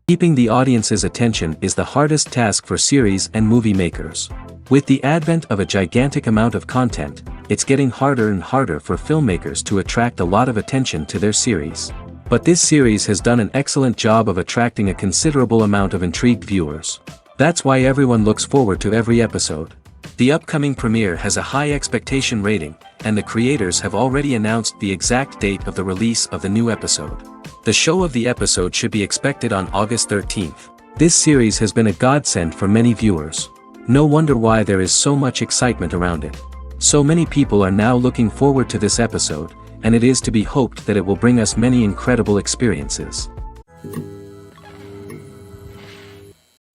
Keeping the audience's attention is the hardest task for series and movie makers. With the advent of a gigantic amount of content, it's getting harder and harder for filmmakers to attract a lot of attention to their series. But this series has done an excellent job of attracting a considerable amount of intrigued viewers. That's why everyone looks forward to every episode. The upcoming premiere has a high expectation rating, and the creators have already announced the exact date of the release of the new episode. The show of the episode should be expected on August 13th. This series has been a godsend for many viewers. No wonder why there is so much excitement around it. So many people are now looking forward to this episode, and it is to be hoped that it will bring us many incredible experiences.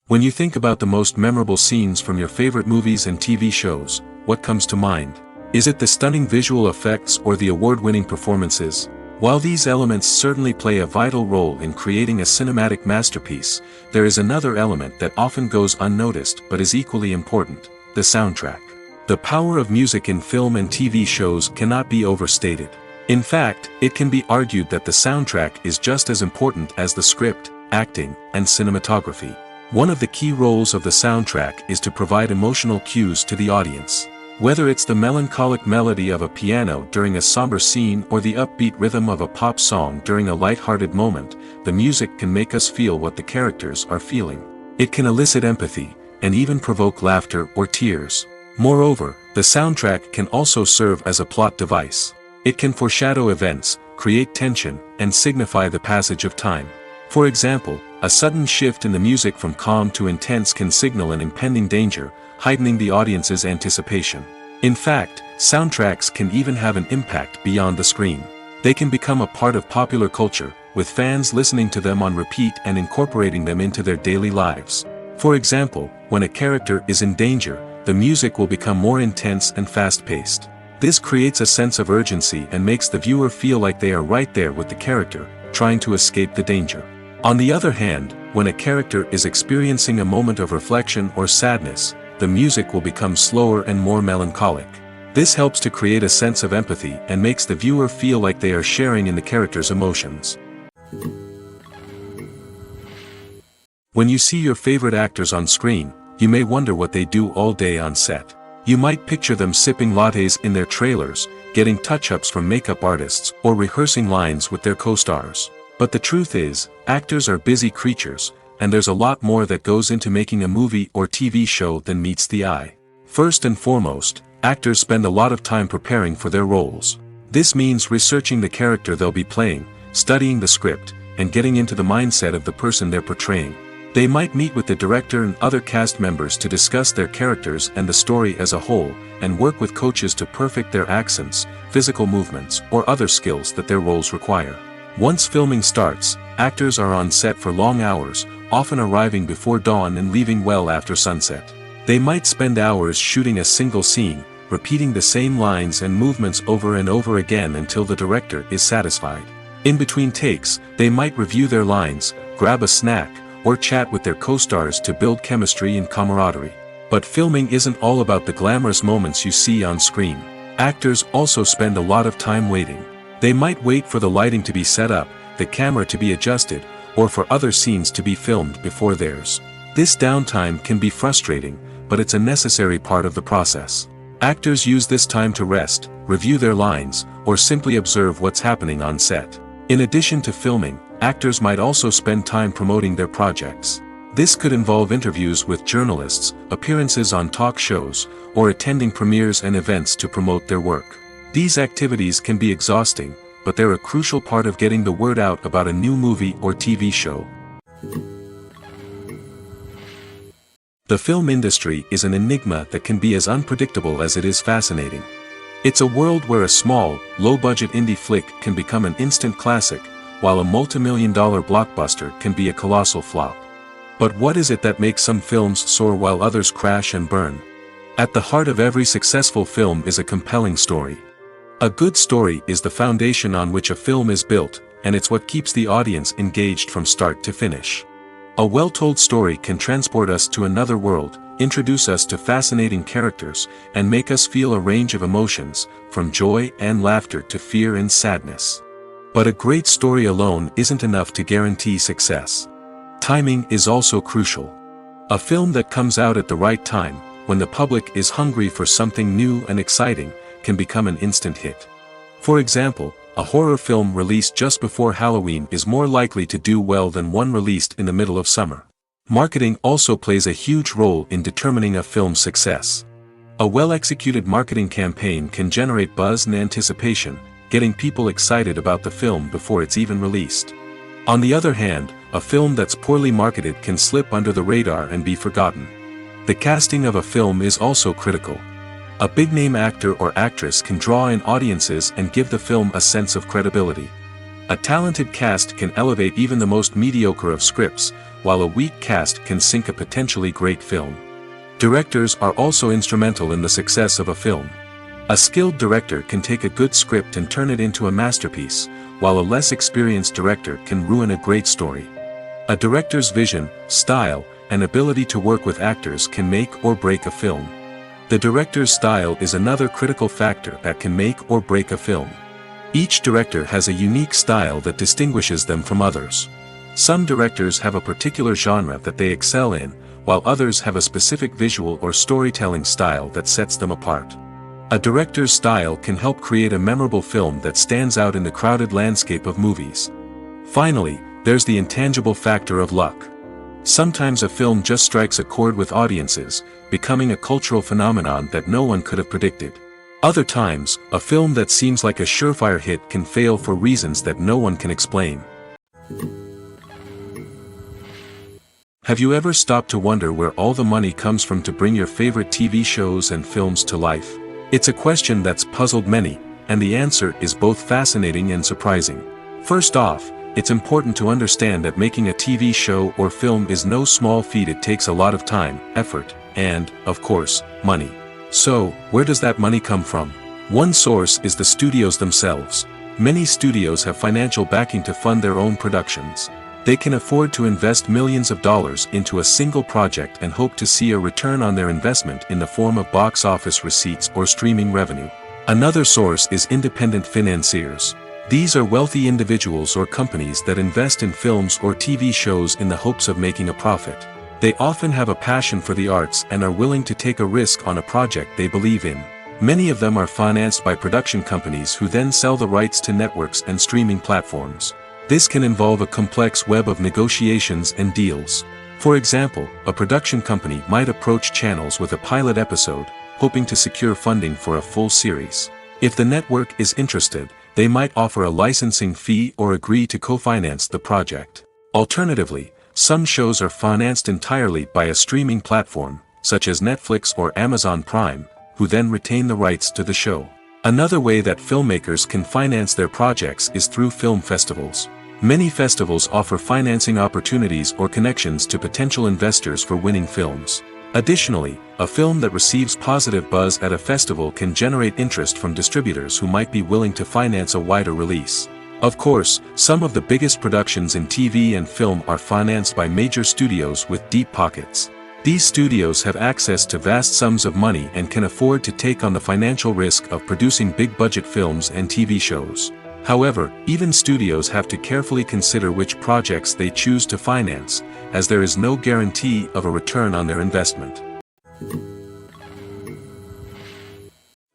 When you think about the most memorable scenes from your favorite movies and TV shows, what comes to mind? Is it the stunning visual effects or the award-winning performances? While these elements certainly play a vital role in creating a cinematic masterpiece, there is another element that often goes unnoticed but is equally important: the soundtrack. The power of music in film and TV shows cannot be overstated. In fact, it can be argued that the soundtrack is just as important as the script, acting, and cinematography. One of the key roles of the soundtrack is to provide emotional cues to the audience. Whether it's the melancholic melody of a piano during a somber scene or the upbeat rhythm of a pop song during a light-hearted moment, the music can make us feel what the characters are feeling. It can elicit empathy, and even provoke laughter or tears. Moreover, the soundtrack can also serve as a plot device. It can foreshadow events, create tension, and signify the passage of time. For example, a sudden shift in the music from calm to intense can signal an impending danger, heightening the audience's anticipation. In fact, soundtracks can even have an impact beyond the screen. They can become a part of popular culture, with fans listening to them on repeat and incorporating them into their daily lives. For example, when a character is in danger, the music will become more intense and fast-paced. This creates a sense of urgency and makes the viewer feel like they are right there with the character, trying to escape the danger. On the other hand, when a character is experiencing a moment of reflection or sadness, the music will become slower and more melancholic. This helps to create a sense of empathy and makes the viewer feel like they are sharing in the character's emotions. When you see your favorite actors on screen, you may wonder what they do all day on set. You might picture them sipping lattes in their trailers, getting touch-ups from makeup artists, or rehearsing lines with their co-stars. But the truth is, actors are busy creatures, and there's a lot more that goes into making a movie or TV show than meets the eye. First and foremost, actors spend a lot of time preparing for their roles. This means researching the character they'll be playing, studying the script, and getting into the mindset of the person they're portraying. They might meet with the director and other cast members to discuss their characters and the story as a whole, and work with coaches to perfect their accents, physical movements, or other skills that their roles require. Once filming starts, actors are on set for long hours, often arriving before dawn and leaving well after sunset. They might spend hours shooting a single scene, repeating the same lines and movements over and over again until the director is satisfied. In between takes, they might review their lines, grab a snack, or chat with their co-stars to build chemistry and camaraderie. But filming isn't all about the glamorous moments you see on screen. Actors also spend a lot of time waiting. They might wait for the lighting to be set up, the camera to be adjusted, or for other scenes to be filmed before theirs. This downtime can be frustrating, but it's a necessary part of the process. Actors use this time to rest, review their lines, or simply observe what's happening on set. In addition to filming, actors might also spend time promoting their projects. This could involve interviews with journalists, appearances on talk shows, or attending premieres and events to promote their work. These activities can be exhausting, but they're a crucial part of getting the word out about a new movie or TV show. The film industry is an enigma that can be as unpredictable as it is fascinating. It's a world where a small, low-budget indie flick can become an instant classic, while a multi-million-dollar blockbuster can be a colossal flop. But what is it that makes some films soar while others crash and burn? At the heart of every successful film is a compelling story. A good story is the foundation on which a film is built, and it's what keeps the audience engaged from start to finish. A well-told story can transport us to another world, introduce us to fascinating characters, and make us feel a range of emotions, from joy and laughter to fear and sadness. But a great story alone isn't enough to guarantee success. Timing is also crucial. A film that comes out at the right time, when the public is hungry for something new and exciting, can become an instant hit. For example, a horror film released just before Halloween is more likely to do well than one released in the middle of summer. Marketing also plays a huge role in determining a film's success. A well-executed marketing campaign can generate buzz and anticipation, getting people excited about the film before it's even released. On the other hand, a film that's poorly marketed can slip under the radar and be forgotten. The casting of a film is also critical. A big-name actor or actress can draw in audiences and give the film a sense of credibility. A talented cast can elevate even the most mediocre of scripts, while a weak cast can sink a potentially great film. Directors are also instrumental in the success of a film. A skilled director can take a good script and turn it into a masterpiece, while a less experienced director can ruin a great story. A director's vision, style, and ability to work with actors can make or break a film. The director's style is another critical factor that can make or break a film. Each director has a unique style that distinguishes them from others. Some directors have a particular genre that they excel in, while others have a specific visual or storytelling style that sets them apart. A director's style can help create a memorable film that stands out in the crowded landscape of movies. Finally, there's the intangible factor of luck. Sometimes a film just strikes a chord with audiences, becoming a cultural phenomenon that no one could have predicted. Other times, a film that seems like a surefire hit can fail for reasons that no one can explain. Have you ever stopped to wonder where all the money comes from to bring your favorite TV shows and films to life? It's a question that's puzzled many, and the answer is both fascinating and surprising. First off, it's important to understand that making a TV show or film is no small feat. It takes a lot of time, effort, and, of course, money. So, where does that money come from? One source is the studios themselves. Many studios have financial backing to fund their own productions. They can afford to invest millions of dollars into a single project and hope to see a return on their investment in the form of box office receipts or streaming revenue. Another source is independent financiers. These are wealthy individuals or companies that invest in films or TV shows in the hopes of making a profit. They often have a passion for the arts and are willing to take a risk on a project they believe in. Many of them are financed by production companies who then sell the rights to networks and streaming platforms. This can involve a complex web of negotiations and deals. For example, a production company might approach channels with a pilot episode, hoping to secure funding for a full series. If the network is interested, they might offer a licensing fee or agree to co-finance the project. Alternatively, some shows are financed entirely by a streaming platform, such as Netflix or Amazon Prime, who then retain the rights to the show. Another way that filmmakers can finance their projects is through film festivals. Many festivals offer financing opportunities or connections to potential investors for winning films. Additionally, a film that receives positive buzz at a festival can generate interest from distributors who might be willing to finance a wider release. Of course, some of the biggest productions in TV and film are financed by major studios with deep pockets. These studios have access to vast sums of money and can afford to take on the financial risk of producing big-budget films and TV shows. However, even studios have to carefully consider which projects they choose to finance, as there is no guarantee of a return on their investment.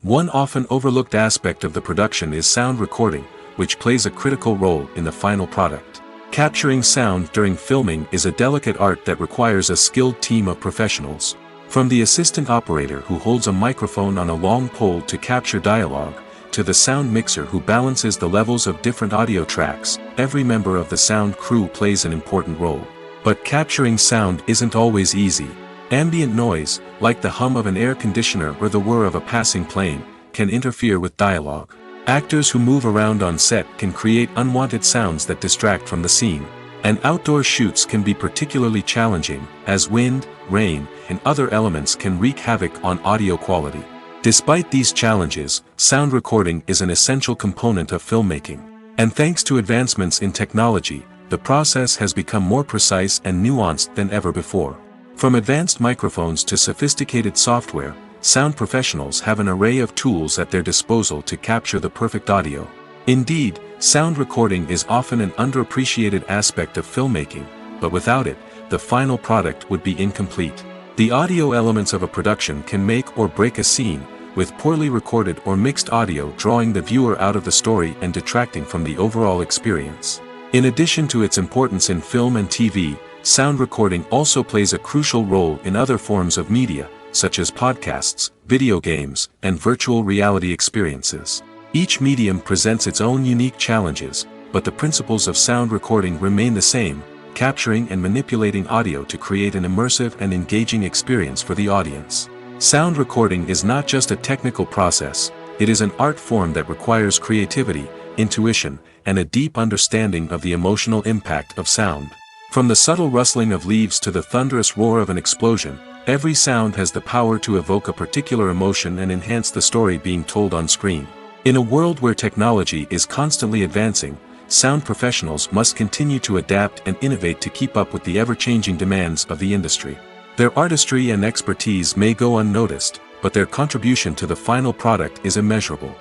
One often overlooked aspect of the production is sound recording, which plays a critical role in the final product. Capturing sound during filming is a delicate art that requires a skilled team of professionals. From the assistant operator who holds a microphone on a long pole to capture dialogue, to the sound mixer who balances the levels of different audio tracks, every member of the sound crew plays an important role. But capturing sound isn't always easy. Ambient noise, like the hum of an air conditioner or the whir of a passing plane, can interfere with dialogue. Actors who move around on set can create unwanted sounds that distract from the scene. And outdoor shoots can be particularly challenging, as wind, rain, and other elements can wreak havoc on audio quality. Despite these challenges, sound recording is an essential component of filmmaking. And thanks to advancements in technology, the process has become more precise and nuanced than ever before. From advanced microphones to sophisticated software, sound professionals have an array of tools at their disposal to capture the perfect audio. Indeed, sound recording is often an underappreciated aspect of filmmaking, but without it, the final product would be incomplete. The audio elements of a production can make or break a scene, with poorly recorded or mixed audio drawing the viewer out of the story and detracting from the overall experience. In addition to its importance in film and TV, sound recording also plays a crucial role in other forms of media, such as podcasts, video games, and virtual reality experiences. Each medium presents its own unique challenges, but the principles of sound recording remain the same, capturing and manipulating audio to create an immersive and engaging experience for the audience. Sound recording is not just a technical process, it is an art form that requires creativity, intuition, and a deep understanding of the emotional impact of sound. From the subtle rustling of leaves to the thunderous roar of an explosion, every sound has the power to evoke a particular emotion and enhance the story being told on screen. In a world where technology is constantly advancing, sound professionals must continue to adapt and innovate to keep up with the ever-changing demands of the industry. Their artistry and expertise may go unnoticed, but their contribution to the final product is immeasurable.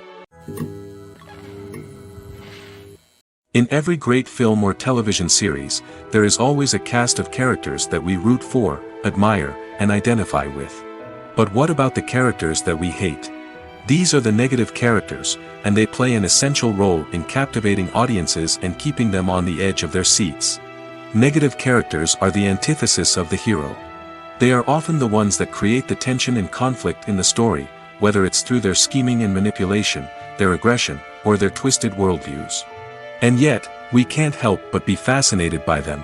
In every great film or television series, there is always a cast of characters that we root for, admire, and identify with. But what about the characters that we hate? These are the negative characters, and they play an essential role in captivating audiences and keeping them on the edge of their seats. Negative characters are the antithesis of the hero. They are often the ones that create the tension and conflict in the story, whether it's through their scheming and manipulation, their aggression, or their twisted worldviews. And yet, we can't help but be fascinated by them.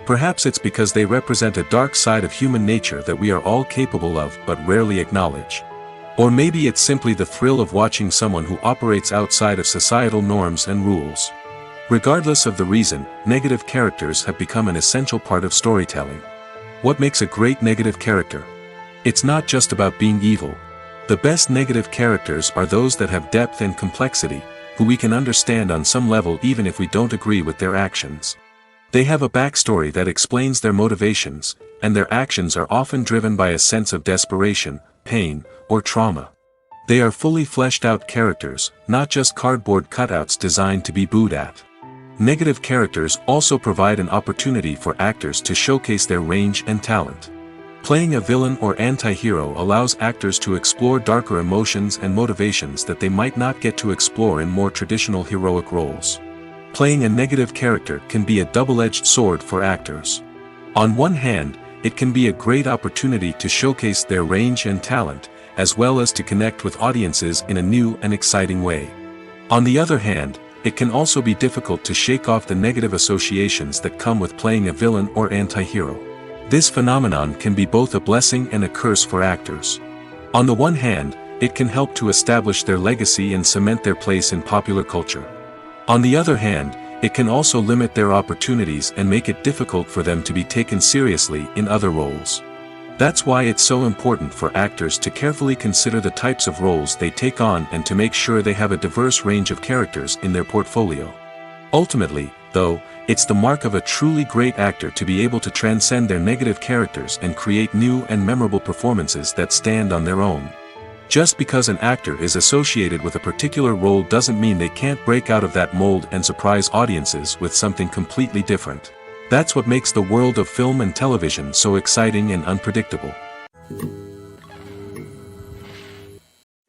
Perhaps it's because they represent a dark side of human nature that we are all capable of but rarely acknowledge. Or maybe it's simply the thrill of watching someone who operates outside of societal norms and rules. Regardless of the reason, negative characters have become an essential part of storytelling. What makes a great negative character? It's not just about being evil. The best negative characters are those that have depth and complexity, who we can understand on some level even if we don't agree with their actions. They have a backstory that explains their motivations, and their actions are often driven by a sense of desperation, pain, or trauma. They are fully fleshed out characters, not just cardboard cutouts designed to be booed at. Negative characters also provide an opportunity for actors to showcase their range and talent. Playing a villain or anti-hero allows actors to explore darker emotions and motivations that they might not get to explore in more traditional heroic roles. Playing a negative character can be a double-edged sword for actors. On one hand, it can be a great opportunity to showcase their range and talent, as well as to connect with audiences in a new and exciting way. On the other hand, it can also be difficult to shake off the negative associations that come with playing a villain or anti-hero. This phenomenon can be both a blessing and a curse for actors. On the one hand, it can help to establish their legacy and cement their place in popular culture. On the other hand, it can also limit their opportunities and make it difficult for them to be taken seriously in other roles. That's why it's so important for actors to carefully consider the types of roles they take on and to make sure they have a diverse range of characters in their portfolio. Ultimately, though, it's the mark of a truly great actor to be able to transcend their negative characters and create new and memorable performances that stand on their own. Just because an actor is associated with a particular role doesn't mean they can't break out of that mold and surprise audiences with something completely different. That's what makes the world of film and television so exciting and unpredictable.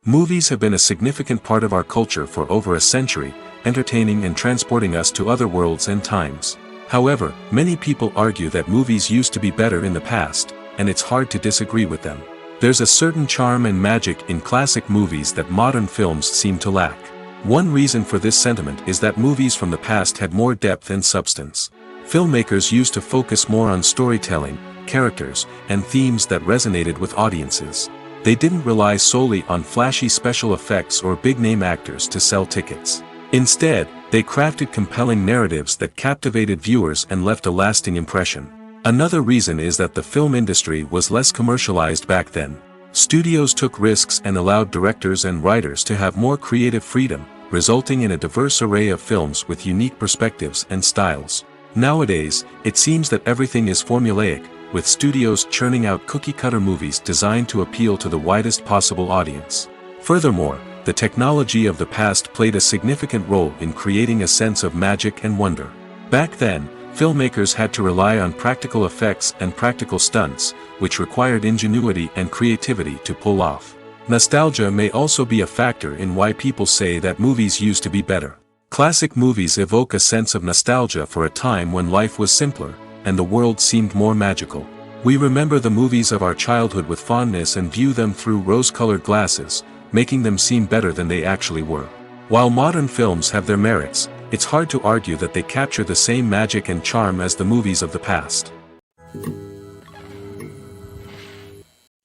Movies have been a significant part of our culture for over a century, entertaining and transporting us to other worlds and times. However, many people argue that movies used to be better in the past, and it's hard to disagree with them. There's a certain charm and magic in classic movies that modern films seem to lack. One reason for this sentiment is that movies from the past had more depth and substance. Filmmakers used to focus more on storytelling, characters, and themes that resonated with audiences. They didn't rely solely on flashy special effects or big-name actors to sell tickets. Instead, they crafted compelling narratives that captivated viewers and left a lasting impression. Another reason is that the film industry was less commercialized back then. Studios took risks and allowed directors and writers to have more creative freedom, resulting in a diverse array of films with unique perspectives and styles. Nowadays, it seems that everything is formulaic, with studios churning out cookie-cutter movies designed to appeal to the widest possible audience. Furthermore, the technology of the past played a significant role in creating a sense of magic and wonder. Back then, filmmakers had to rely on practical effects and practical stunts, which required ingenuity and creativity to pull off. Nostalgia may also be a factor in why people say that movies used to be better. Classic movies evoke a sense of nostalgia for a time when life was simpler, and the world seemed more magical. We remember the movies of our childhood with fondness and view them through rose-colored glasses, making them seem better than they actually were. While modern films have their merits, it's hard to argue that they capture the same magic and charm as the movies of the past.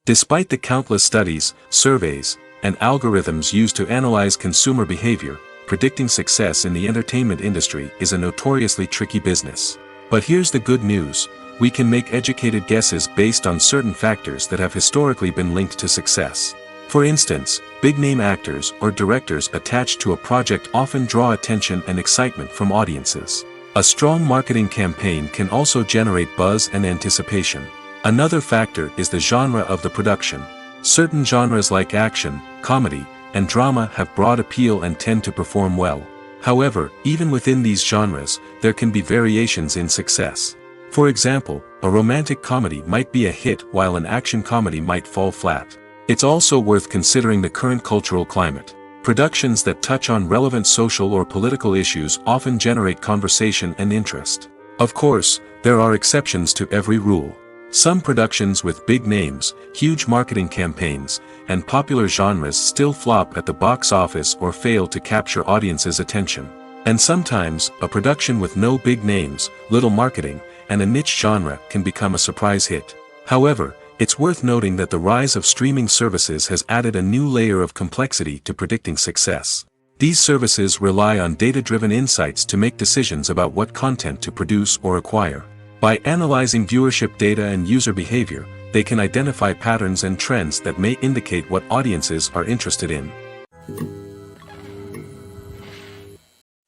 Despite the countless studies, surveys, and algorithms used to analyze consumer behavior, predicting success in the entertainment industry is a notoriously tricky business. But here's the good news: we can make educated guesses based on certain factors that have historically been linked to success. For instance, big-name actors or directors attached to a project often draw attention and excitement from audiences. A strong marketing campaign can also generate buzz and anticipation. Another factor is the genre of the production. Certain genres like action, comedy, and drama have broad appeal and tend to perform well. However, even within these genres, there can be variations in success. For example, a romantic comedy might be a hit while an action comedy might fall flat. It's also worth considering the current cultural climate. Productions that touch on relevant social or political issues often generate conversation and interest. Of course, there are exceptions to every rule. Some productions with big names, huge marketing campaigns, and popular genres still flop at the box office or fail to capture audiences' attention. And sometimes, a production with no big names, little marketing, and a niche genre can become a surprise hit. However, it's worth noting that the rise of streaming services has added a new layer of complexity to predicting success. These services rely on data-driven insights to make decisions about what content to produce or acquire. By analyzing viewership data and user behavior, they can identify patterns and trends that may indicate what audiences are interested in.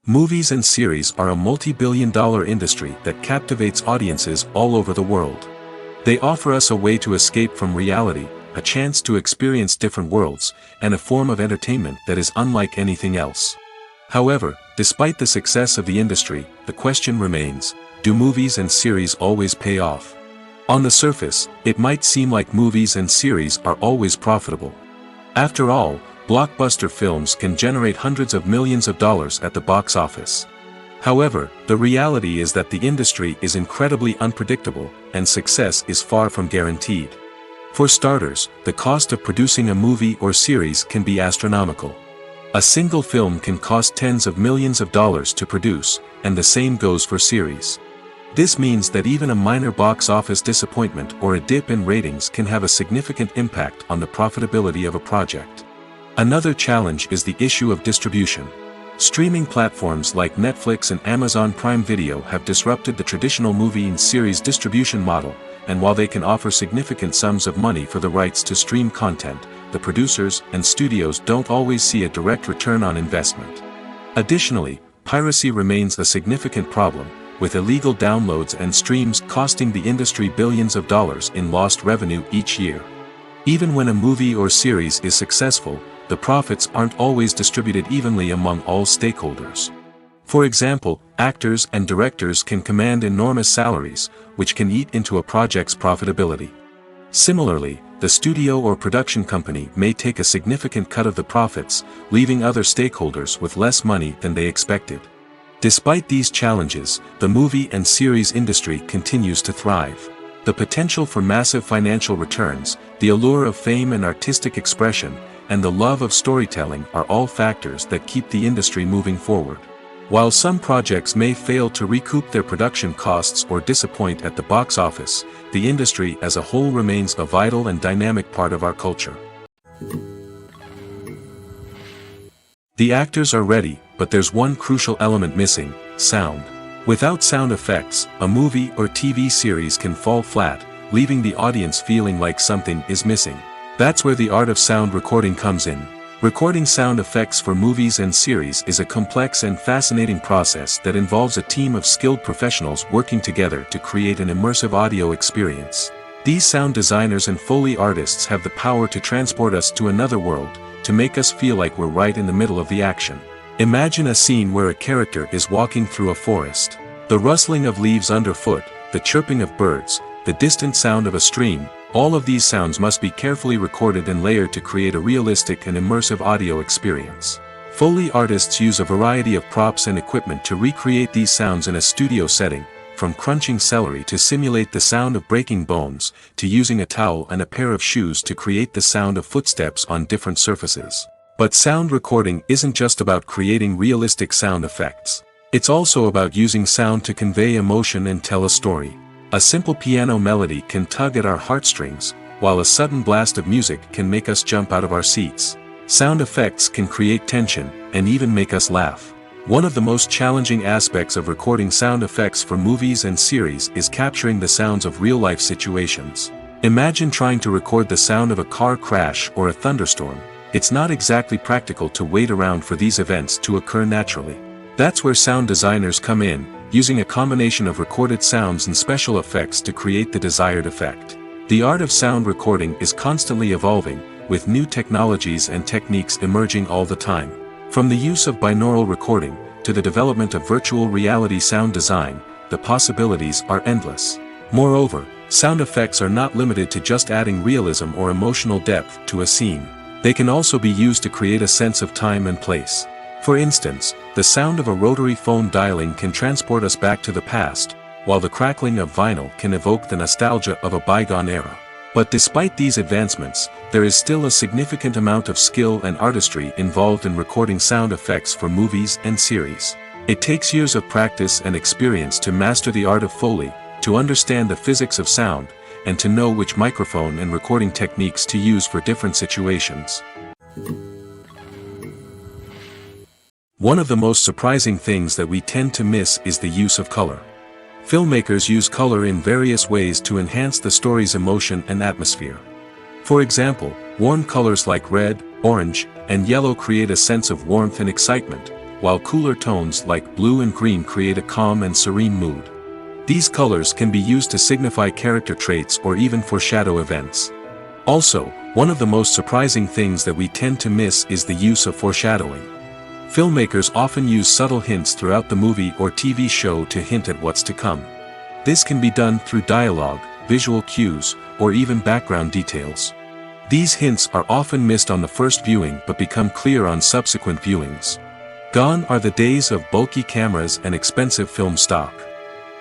Movies and series are a multi-billion-dollar industry that captivates audiences all over the world. They offer us a way to escape from reality, a chance to experience different worlds, and a form of entertainment that is unlike anything else. However, despite the success of the industry, the question remains: do movies and series always pay off? On the surface, it might seem like movies and series are always profitable. After all, blockbuster films can generate hundreds of millions of dollars at the box office. However, the reality is that the industry is incredibly unpredictable, and success is far from guaranteed. For starters, the cost of producing a movie or series can be astronomical. A single film can cost tens of millions of dollars to produce, and the same goes for series. This means that even a minor box office disappointment or a dip in ratings can have a significant impact on the profitability of a project. Another challenge is the issue of distribution. Streaming platforms like Netflix and Amazon Prime Video have disrupted the traditional movie and series distribution model, and while they can offer significant sums of money for the rights to stream content, the producers and studios don't always see a direct return on investment. Additionally, piracy remains a significant problem, with illegal downloads and streams costing the industry billions of dollars in lost revenue each year. Even when a movie or series is successful, the profits aren't always distributed evenly among all stakeholders. For example, actors and directors can command enormous salaries, which can eat into a project's profitability. Similarly, the studio or production company may take a significant cut of the profits, leaving other stakeholders with less money than they expected. Despite these challenges, the movie and series industry continues to thrive. The potential for massive financial returns, the allure of fame and artistic expression, and the love of storytelling are all factors that keep the industry moving forward. While some projects may fail to recoup their production costs or disappoint at the box office, the industry as a whole remains a vital and dynamic part of our culture. The actors are ready, but there's one crucial element missing: sound. Without sound effects, a movie or TV series can fall flat, leaving the audience feeling like something is missing. That's where the art of sound recording comes in. Recording sound effects for movies and series is a complex and fascinating process that involves a team of skilled professionals working together to create an immersive audio experience. These sound designers and Foley artists have the power to transport us to another world, to make us feel like we're right in the middle of the action. Imagine a scene where a character is walking through a forest. The The rustling of leaves underfoot, the chirping of birds, the distant sound of a stream, all of these sounds must be carefully recorded and layered to create a realistic and immersive audio experience. Foley artists use a variety of props and equipment to recreate these sounds in a studio setting, from crunching celery to simulate the sound of breaking bones, to using a towel and a pair of shoes to create the sound of footsteps on different surfaces. But sound recording isn't just about creating realistic sound effects. It's also about using sound to convey emotion and tell a story. A simple piano melody can tug at our heartstrings, while a sudden blast of music can make us jump out of our seats. Sound effects can create tension, and even make us laugh. One of the most challenging aspects of recording sound effects for movies and series is capturing the sounds of real-life situations. Imagine trying to record the sound of a car crash or a thunderstorm. It's not exactly practical to wait around for these events to occur naturally. That's where sound designers come in, using a combination of recorded sounds and special effects to create the desired effect. The art of sound recording is constantly evolving, with new technologies and techniques emerging all the time. From the use of binaural recording, to the development of virtual reality sound design, the possibilities are endless. Moreover, sound effects are not limited to just adding realism or emotional depth to a scene. They can also be used to create a sense of time and place. For instance, the sound of a rotary phone dialing can transport us back to the past, while the crackling of vinyl can evoke the nostalgia of a bygone era. But despite these advancements, there is still a significant amount of skill and artistry involved in recording sound effects for movies and series. It takes years of practice and experience to master the art of Foley, to understand the physics of sound, and to know which microphone and recording techniques to use for different situations. One of the most surprising things that we tend to miss is the use of color. Filmmakers use color in various ways to enhance the story's emotion and atmosphere. For example, warm colors like red, orange, and yellow create a sense of warmth and excitement, while cooler tones like blue and green create a calm and serene mood. These colors can be used to signify character traits or even foreshadow events. Also, one of the most surprising things that we tend to miss is the use of foreshadowing. Filmmakers often use subtle hints throughout the movie or TV show to hint at what's to come. This can be done through dialogue, visual cues, or even background details. These hints are often missed on the first viewing but become clear on subsequent viewings. Gone are the days of bulky cameras and expensive film stock.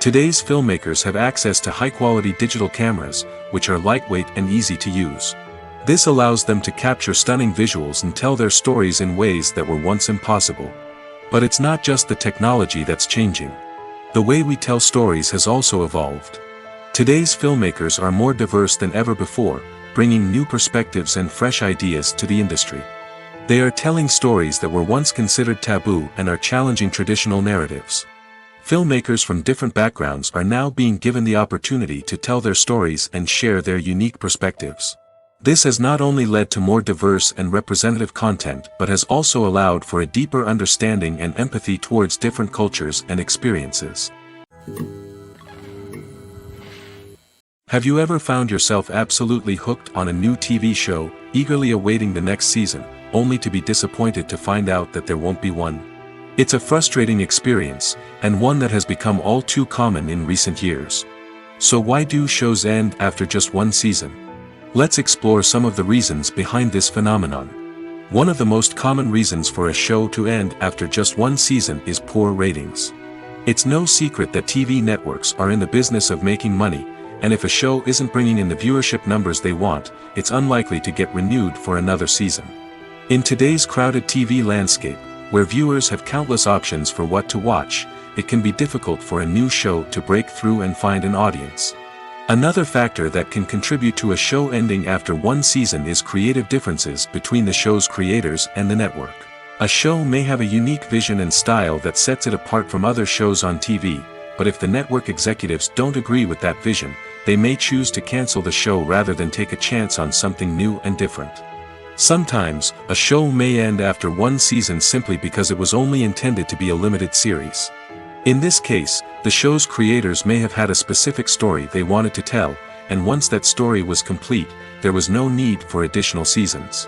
Today's filmmakers have access to high-quality digital cameras, which are lightweight and easy to use. This allows them to capture stunning visuals and tell their stories in ways that were once impossible. But it's not just the technology that's changing. The way we tell stories has also evolved. Today's filmmakers are more diverse than ever before, bringing new perspectives and fresh ideas to the industry. They are telling stories that were once considered taboo and are challenging traditional narratives. Filmmakers from different backgrounds are now being given the opportunity to tell their stories and share their unique perspectives. This has not only led to more diverse and representative content but has also allowed for a deeper understanding and empathy towards different cultures and experiences. Have you ever found yourself absolutely hooked on a new TV show, eagerly awaiting the next season, only to be disappointed to find out that there won't be one? It's a frustrating experience, and one that has become all too common in recent years. So why do shows end after just one season? Let's explore some of the reasons behind this phenomenon. One of the most common reasons for a show to end after just one season is poor ratings. It's no secret that TV networks are in the business of making money, and if a show isn't bringing in the viewership numbers they want, it's unlikely to get renewed for another season. In today's crowded TV landscape, where viewers have countless options for what to watch, it can be difficult for a new show to break through and find an audience. Another factor that can contribute to a show ending after one season is creative differences between the show's creators and the network. A show may have a unique vision and style that sets it apart from other shows on TV, but if the network executives don't agree with that vision, they may choose to cancel the show rather than take a chance on something new and different. Sometimes, a show may end after one season simply because it was only intended to be a limited series. In this case, the show's creators may have had a specific story they wanted to tell, and once that story was complete, there was no need for additional seasons.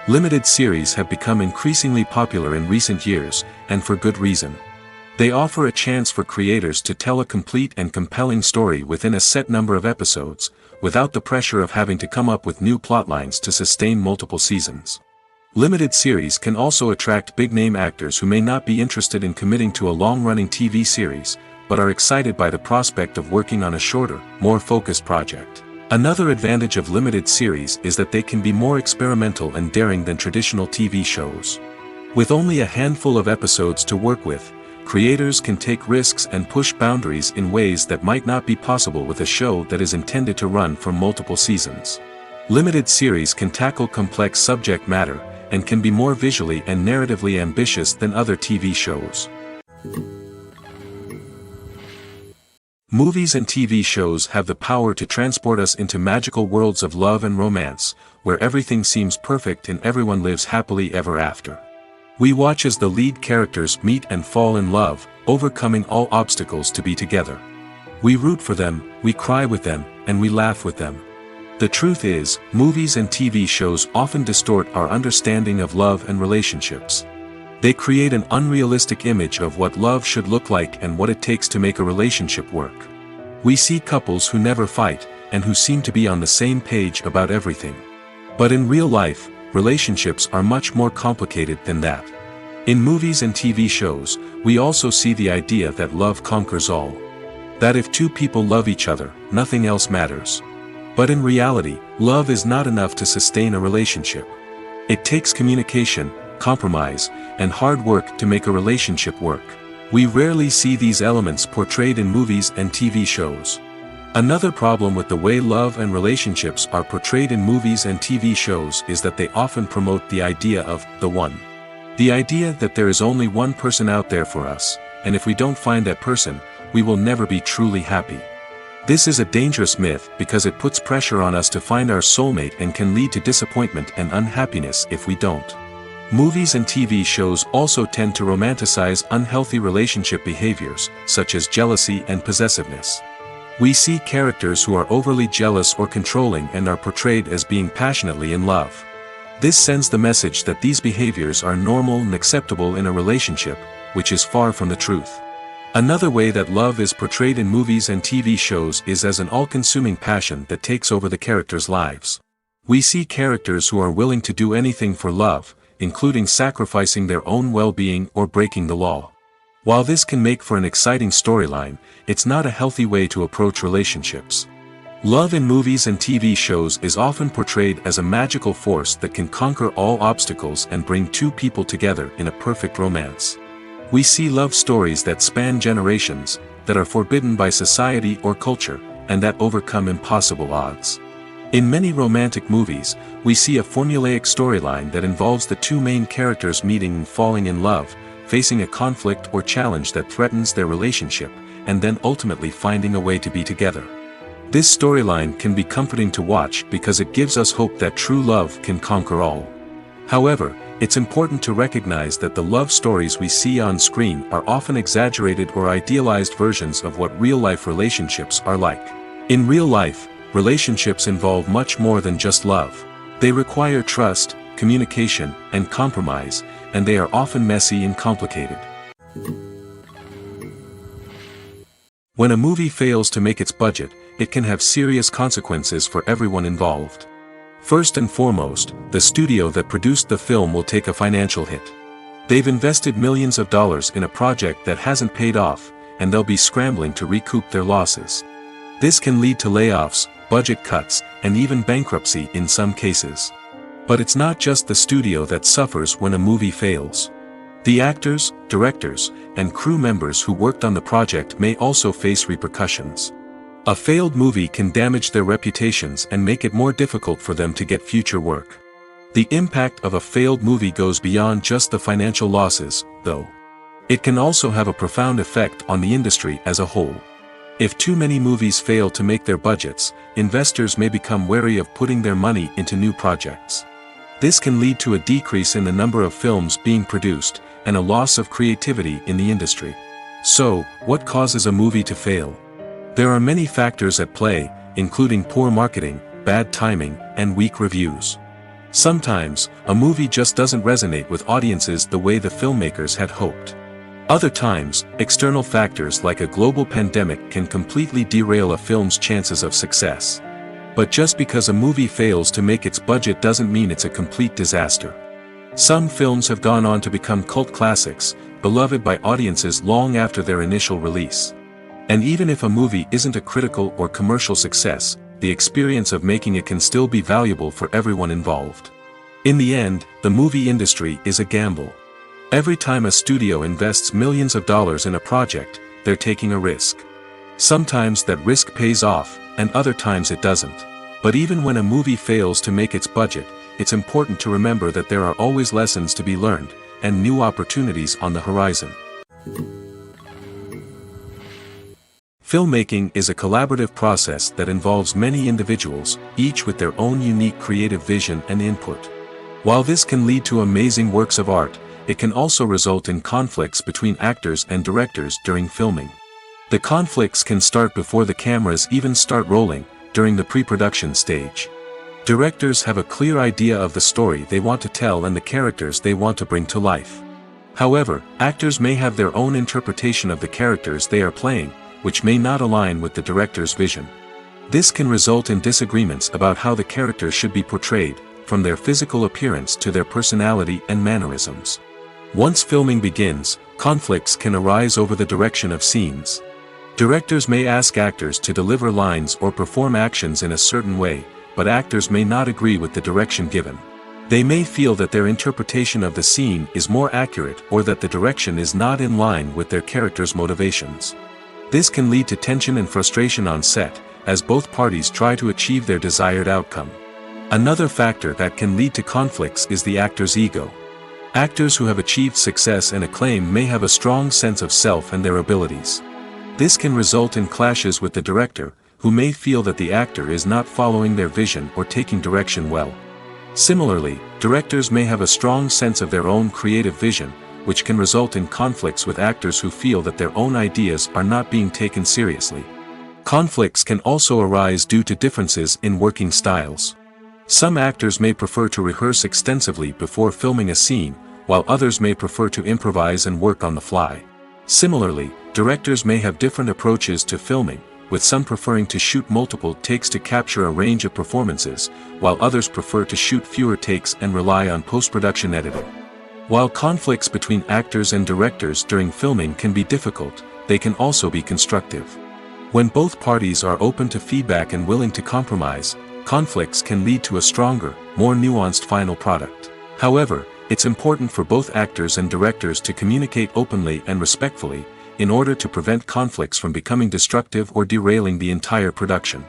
Limited series have become increasingly popular in recent years, and for good reason. They offer a chance for creators to tell a complete and compelling story within a set number of episodes, without the pressure of having to come up with new plotlines to sustain multiple seasons. Limited series can also attract big-name actors who may not be interested in committing to a long-running TV series, but are excited by the prospect of working on a shorter, more focused project. Another advantage of limited series is that they can be more experimental and daring than traditional TV shows. With only a handful of episodes to work with, creators can take risks and push boundaries in ways that might not be possible with a show that is intended to run for multiple seasons. Limited series can tackle complex subject matter, and can be more visually and narratively ambitious than other TV shows. Movies and TV shows have the power to transport us into magical worlds of love and romance, where everything seems perfect and everyone lives happily ever after. We watch as the lead characters meet and fall in love, overcoming all obstacles to be together. We root for them, we cry with them, and we laugh with them. The truth is, movies and TV shows often distort our understanding of love and relationships. They create an unrealistic image of what love should look like and what it takes to make a relationship work. We see couples who never fight, and who seem to be on the same page about everything. But in real life, relationships are much more complicated than that. In movies and TV shows, we also see the idea that love conquers all. That if two people love each other, nothing else matters. But in reality, love is not enough to sustain a relationship. It takes communication, compromise, and hard work to make a relationship work. We rarely see these elements portrayed in movies and TV shows. Another problem with the way love and relationships are portrayed in movies and TV shows is that they often promote the idea of the one. The idea that there is only one person out there for us, and if we don't find that person, we will never be truly happy. This is a dangerous myth because it puts pressure on us to find our soulmate and can lead to disappointment and unhappiness if we don't. Movies and TV shows also tend to romanticize unhealthy relationship behaviors, such as jealousy and possessiveness. We see characters who are overly jealous or controlling and are portrayed as being passionately in love. This sends the message that these behaviors are normal and acceptable in a relationship, which is far from the truth. Another way that love is portrayed in movies and TV shows is as an all-consuming passion that takes over the characters' lives. We see characters who are willing to do anything for love, including sacrificing their own well-being or breaking the law. While this can make for an exciting storyline, it's not a healthy way to approach relationships. Love in movies and TV shows is often portrayed as a magical force that can conquer all obstacles and bring two people together in a perfect romance. We see love stories that span generations, that are forbidden by society or culture, and that overcome impossible odds. In many romantic movies, we see a formulaic storyline that involves the two main characters meeting and falling in love, facing a conflict or challenge that threatens their relationship, and then ultimately finding a way to be together. This storyline can be comforting to watch because it gives us hope that true love can conquer all. However, it's important to recognize that the love stories we see on screen are often exaggerated or idealized versions of what real-life relationships are like. In real life, relationships involve much more than just love. They require trust, communication, and compromise, and they are often messy and complicated. When a movie fails to make its budget, it can have serious consequences for everyone involved. First and foremost, the studio that produced the film will take a financial hit. They've invested millions of dollars in a project that hasn't paid off, and they'll be scrambling to recoup their losses. This can lead to layoffs, budget cuts, and even bankruptcy in some cases. But it's not just the studio that suffers when a movie fails. The actors, directors, and crew members who worked on the project may also face repercussions. A failed movie can damage their reputations and make it more difficult for them to get future work. The impact of a failed movie goes beyond just the financial losses, though. It can also have a profound effect on the industry as a whole. If too many movies fail to make their budgets, investors may become wary of putting their money into new projects. This can lead to a decrease in the number of films being produced, and a loss of creativity in the industry. So, what causes a movie to fail? There are many factors at play, including poor marketing, bad timing, and weak reviews. Sometimes, a movie just doesn't resonate with audiences the way the filmmakers had hoped. Other times, external factors like a global pandemic can completely derail a film's chances of success. But just because a movie fails to make its budget doesn't mean it's a complete disaster. Some films have gone on to become cult classics, beloved by audiences long after their initial release. And even if a movie isn't a critical or commercial success, the experience of making it can still be valuable for everyone involved. In the end, the movie industry is a gamble. Every time a studio invests millions of dollars in a project, they're taking a risk. Sometimes that risk pays off, and other times it doesn't. But even when a movie fails to make its budget, it's important to remember that there are always lessons to be learned, and new opportunities on the horizon. Filmmaking is a collaborative process that involves many individuals, each with their own unique creative vision and input. While this can lead to amazing works of art, it can also result in conflicts between actors and directors during filming. The conflicts can start before the cameras even start rolling, during the pre-production stage. Directors have a clear idea of the story they want to tell and the characters they want to bring to life. However, actors may have their own interpretation of the characters they are playing, which may not align with the director's vision. This can result in disagreements about how the characters should be portrayed, from their physical appearance to their personality and mannerisms. Once filming begins, conflicts can arise over the direction of scenes. Directors may ask actors to deliver lines or perform actions in a certain way, but actors may not agree with the direction given. They may feel that their interpretation of the scene is more accurate or that the direction is not in line with their character's motivations. This can lead to tension and frustration on set, as both parties try to achieve their desired outcome. Another factor that can lead to conflicts is the actor's ego. Actors who have achieved success and acclaim may have a strong sense of self and their abilities. This can result in clashes with the director, who may feel that the actor is not following their vision or taking direction well. Similarly, directors may have a strong sense of their own creative vision, which can result in conflicts with actors who feel that their own ideas are not being taken seriously. Conflicts can also arise due to differences in working styles. Some actors may prefer to rehearse extensively before filming a scene, while others may prefer to improvise and work on the fly. Similarly, directors may have different approaches to filming, with some preferring to shoot multiple takes to capture a range of performances, while others prefer to shoot fewer takes and rely on post-production editing. While conflicts between actors and directors during filming can be difficult, they can also be constructive. When both parties are open to feedback and willing to compromise, conflicts can lead to a stronger, more nuanced final product. However, it's important for both actors and directors to communicate openly and respectfully, in order to prevent conflicts from becoming destructive or derailing the entire production.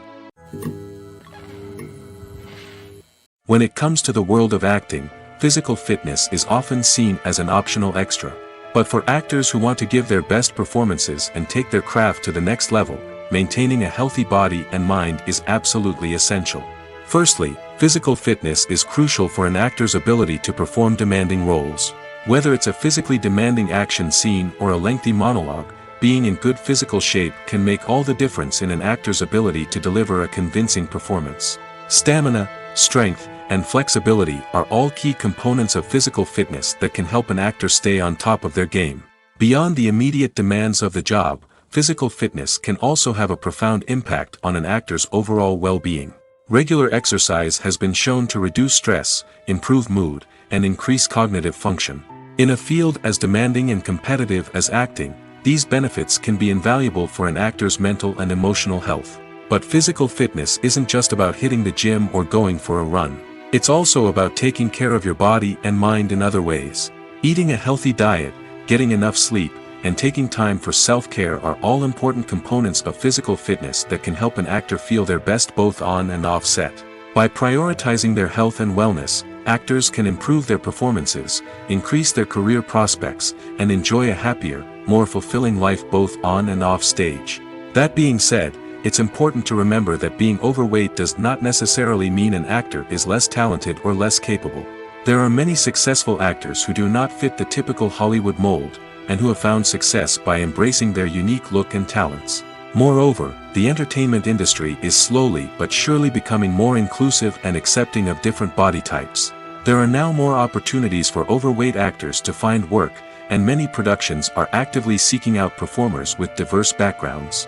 When it comes to the world of acting, physical fitness is often seen as an optional extra. But for actors who want to give their best performances and take their craft to the next level, maintaining a healthy body and mind is absolutely essential. Firstly, physical fitness is crucial for an actor's ability to perform demanding roles. Whether it's a physically demanding action scene or a lengthy monologue, being in good physical shape can make all the difference in an actor's ability to deliver a convincing performance. Stamina, strength, and flexibility are all key components of physical fitness that can help an actor stay on top of their game. Beyond the immediate demands of the job, physical fitness can also have a profound impact on an actor's overall well-being. Regular exercise has been shown to reduce stress, improve mood, and increase cognitive function. In a field as demanding and competitive as acting, these benefits can be invaluable for an actor's mental and emotional health. But physical fitness isn't just about hitting the gym or going for a run. It's also about taking care of your body and mind in other ways. Eating a healthy diet, getting enough sleep, and taking time for self-care are all important components of physical fitness that can help an actor feel their best both on and off set. By prioritizing their health and wellness, actors can improve their performances, increase their career prospects, and enjoy a happier, more fulfilling life both on and off stage. That being said, it's important to remember that being overweight does not necessarily mean an actor is less talented or less capable. There are many successful actors who do not fit the typical Hollywood mold, and who have found success by embracing their unique look and talents. Moreover, the entertainment industry is slowly but surely becoming more inclusive and accepting of different body types. There are now more opportunities for overweight actors to find work, and many productions are actively seeking out performers with diverse backgrounds.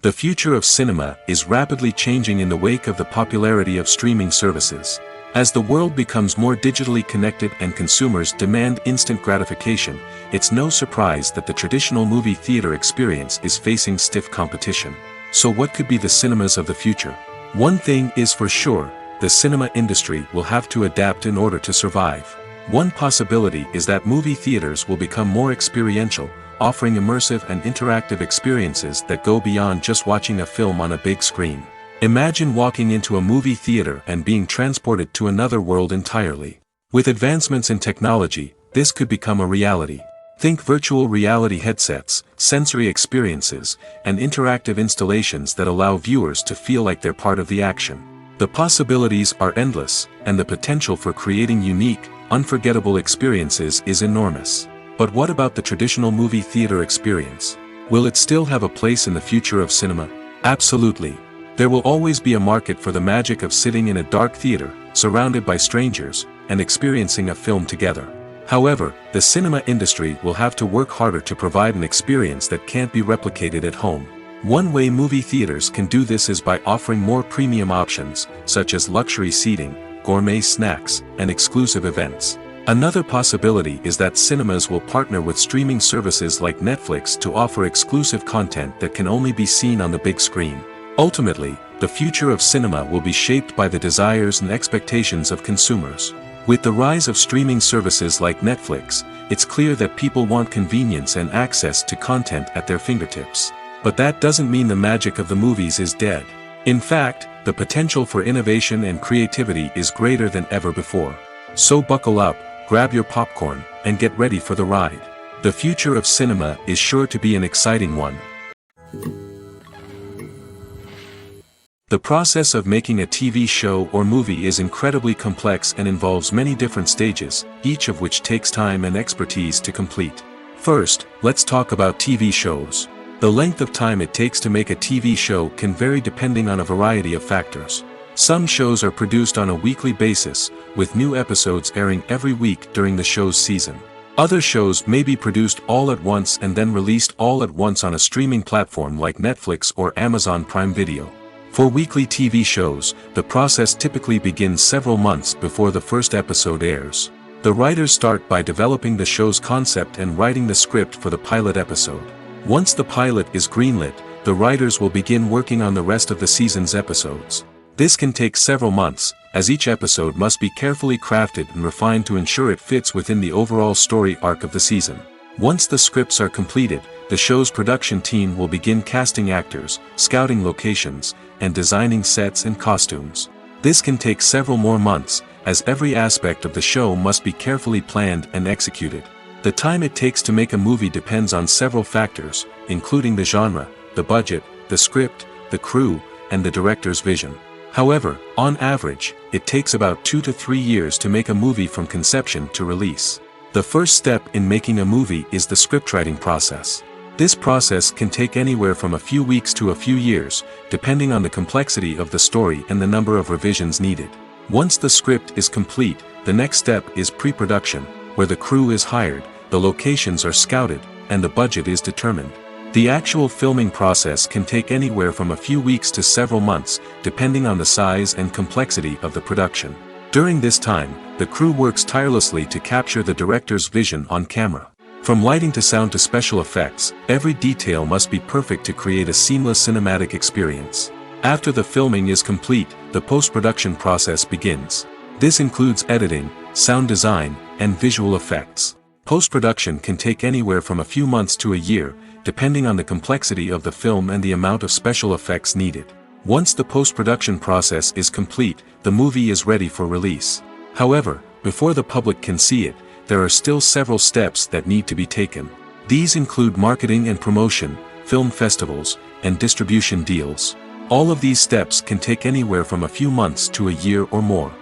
The future of cinema is rapidly changing in the wake of the popularity of streaming services. As the world becomes more digitally connected and consumers demand instant gratification, it's no surprise that the traditional movie theater experience is facing stiff competition. So what could be the cinemas of the future? One thing is for sure, the cinema industry will have to adapt in order to survive. One possibility is that movie theaters will become more experiential, offering immersive and interactive experiences that go beyond just watching a film on a big screen. Imagine walking into a movie theater and being transported to another world entirely. With advancements in technology, this could become a reality. Think virtual reality headsets, sensory experiences, and interactive installations that allow viewers to feel like they're part of the action. The possibilities are endless, and the potential for creating unique, unforgettable experiences is enormous. But what about the traditional movie theater experience? Will it still have a place in the future of cinema? Absolutely. There will always be a market for the magic of sitting in a dark theater, surrounded by strangers, and experiencing a film together. However, the cinema industry will have to work harder to provide an experience that can't be replicated at home. One way movie theaters can do this is by offering more premium options, such as luxury seating, gourmet snacks, and exclusive events. Another possibility is that cinemas will partner with streaming services like Netflix to offer exclusive content that can only be seen on the big screen. Ultimately, the future of cinema will be shaped by the desires and expectations of consumers. With the rise of streaming services like Netflix, it's clear that people want convenience and access to content at their fingertips. But that doesn't mean the magic of the movies is dead. In fact, the potential for innovation and creativity is greater than ever before. So buckle up, grab your popcorn, and get ready for the ride. The future of cinema is sure to be an exciting one. The process of making a TV show or movie is incredibly complex and involves many different stages, each of which takes time and expertise to complete. First, let's talk about TV shows. The length of time it takes to make a TV show can vary depending on a variety of factors. Some shows are produced on a weekly basis, with new episodes airing every week during the show's season. Other shows may be produced all at once and then released all at once on a streaming platform like Netflix or Amazon Prime Video. For weekly TV shows, the process typically begins several months before the first episode airs. The writers start by developing the show's concept and writing the script for the pilot episode. Once the pilot is greenlit, the writers will begin working on the rest of the season's episodes. This can take several months, as each episode must be carefully crafted and refined to ensure it fits within the overall story arc of the season. Once the scripts are completed, the show's production team will begin casting actors, scouting locations, and designing sets and costumes. This can take several more months, as every aspect of the show must be carefully planned and executed. The time it takes to make a movie depends on several factors, including the genre, the budget, the script, the crew, and the director's vision. However, on average, it takes about 2 to 3 years to make a movie from conception to release. The first step in making a movie is the scriptwriting process. This process can take anywhere from a few weeks to a few years, depending on the complexity of the story and the number of revisions needed. Once the script is complete, the next step is pre-production, where the crew is hired, the locations are scouted, and the budget is determined. The actual filming process can take anywhere from a few weeks to several months, depending on the size and complexity of the production. During this time, the crew works tirelessly to capture the director's vision on camera. From lighting to sound to special effects, every detail must be perfect to create a seamless cinematic experience. After the filming is complete, the post-production process begins. This includes editing, sound design, and visual effects. Post-production can take anywhere from a few months to a year, depending on the complexity of the film and the amount of special effects needed. Once the post-production process is complete, the movie is ready for release. However, before the public can see it, there are still several steps that need to be taken. These include marketing and promotion, film festivals, and distribution deals. All of these steps can take anywhere from a few months to a year or more.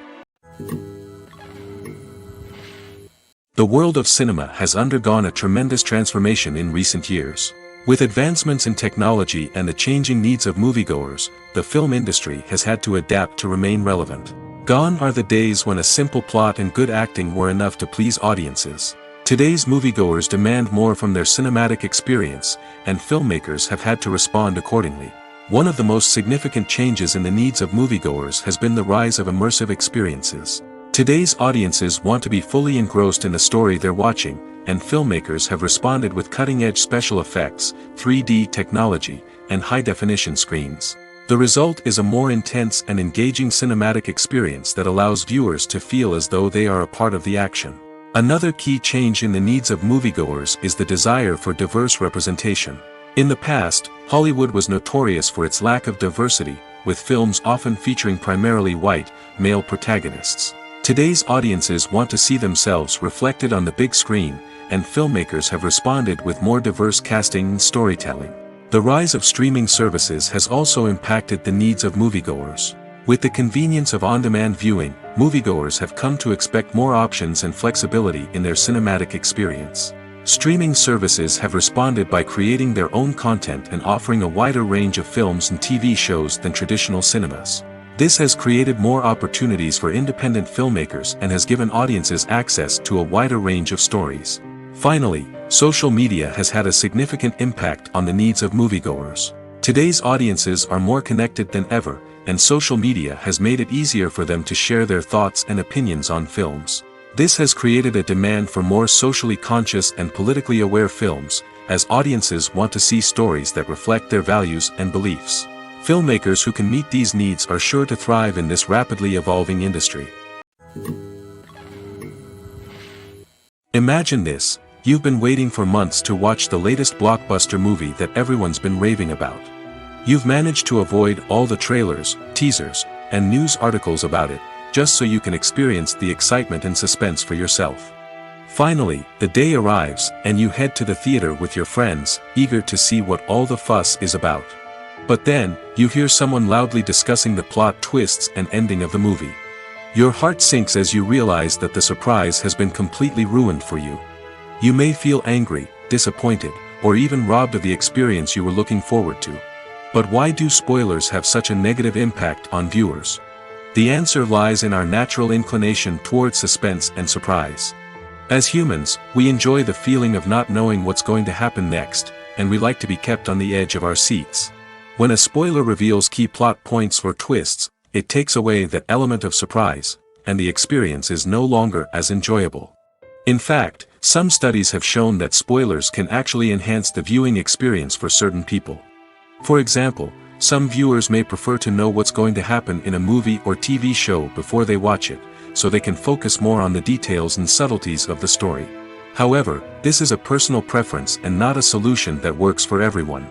The world of cinema has undergone a tremendous transformation in recent years. With advancements in technology and the changing needs of moviegoers, the film industry has had to adapt to remain relevant. Gone are the days when a simple plot and good acting were enough to please audiences. Today's moviegoers demand more from their cinematic experience, and filmmakers have had to respond accordingly. One of the most significant changes in the needs of moviegoers has been the rise of immersive experiences. Today's audiences want to be fully engrossed in the story they're watching, and filmmakers have responded with cutting-edge special effects, 3D technology, and high-definition screens. The result is a more intense and engaging cinematic experience that allows viewers to feel as though they are a part of the action. Another key change in the needs of moviegoers is the desire for diverse representation. In the past, Hollywood was notorious for its lack of diversity, with films often featuring primarily white, male protagonists. Today's audiences want to see themselves reflected on the big screen, and filmmakers have responded with more diverse casting and storytelling. The rise of streaming services has also impacted the needs of moviegoers. With the convenience of on-demand viewing, moviegoers have come to expect more options and flexibility in their cinematic experience. Streaming services have responded by creating their own content and offering a wider range of films and TV shows than traditional cinemas. This has created more opportunities for independent filmmakers and has given audiences access to a wider range of stories. Finally, social media has had a significant impact on the needs of moviegoers. Today's audiences are more connected than ever, and social media has made it easier for them to share their thoughts and opinions on films. This has created a demand for more socially conscious and politically aware films, as audiences want to see stories that reflect their values and beliefs. Filmmakers who can meet these needs are sure to thrive in this rapidly evolving industry. Imagine this: you've been waiting for months to watch the latest blockbuster movie that everyone's been raving about. You've managed to avoid all the trailers, teasers, and news articles about it, just so you can experience the excitement and suspense for yourself. Finally, the day arrives, and you head to the theater with your friends, eager to see what all the fuss is about. But then, you hear someone loudly discussing the plot twists and ending of the movie. Your heart sinks as you realize that the surprise has been completely ruined for you. You may feel angry, disappointed, or even robbed of the experience you were looking forward to. But why do spoilers have such a negative impact on viewers? The answer lies in our natural inclination towards suspense and surprise. As humans, we enjoy the feeling of not knowing what's going to happen next, and we like to be kept on the edge of our seats. When a spoiler reveals key plot points or twists, it takes away that element of surprise, and the experience is no longer as enjoyable. In fact, some studies have shown that spoilers can actually enhance the viewing experience for certain people. For example, some viewers may prefer to know what's going to happen in a movie or TV show before they watch it, so they can focus more on the details and subtleties of the story. However, this is a personal preference and not a solution that works for everyone.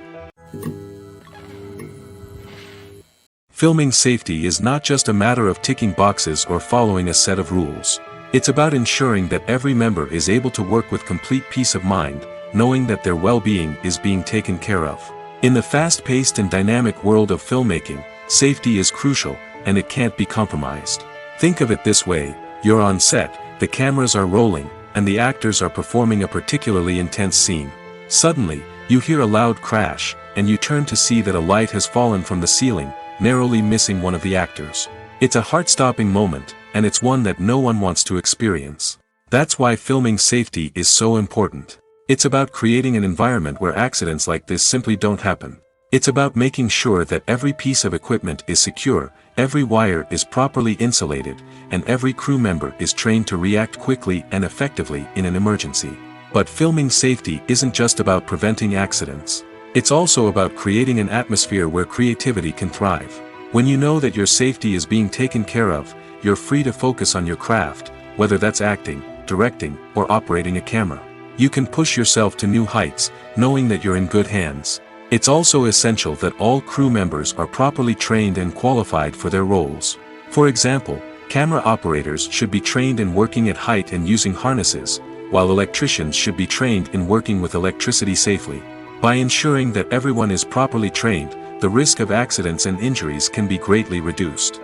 Filming safety is not just a matter of ticking boxes or following a set of rules. It's about ensuring that every member is able to work with complete peace of mind, knowing that their well-being is being taken care of. In the fast-paced and dynamic world of filmmaking, safety is crucial, and it can't be compromised. Think of it this way: you're on set, the cameras are rolling, and the actors are performing a particularly intense scene. Suddenly, you hear a loud crash, and you turn to see that a light has fallen from the ceiling, narrowly missing one of the actors. It's a heart-stopping moment, and it's one that no one wants to experience. That's why filming safety is so important. It's about creating an environment where accidents like this simply don't happen. It's about making sure that every piece of equipment is secure, every wire is properly insulated, and every crew member is trained to react quickly and effectively in an emergency. But filming safety isn't just about preventing accidents. It's also about creating an atmosphere where creativity can thrive. When you know that your safety is being taken care of, you're free to focus on your craft, whether that's acting, directing, or operating a camera. You can push yourself to new heights, knowing that you're in good hands. It's also essential that all crew members are properly trained and qualified for their roles. For example, camera operators should be trained in working at height and using harnesses, while electricians should be trained in working with electricity safely. By ensuring that everyone is properly trained, the risk of accidents and injuries can be greatly reduced.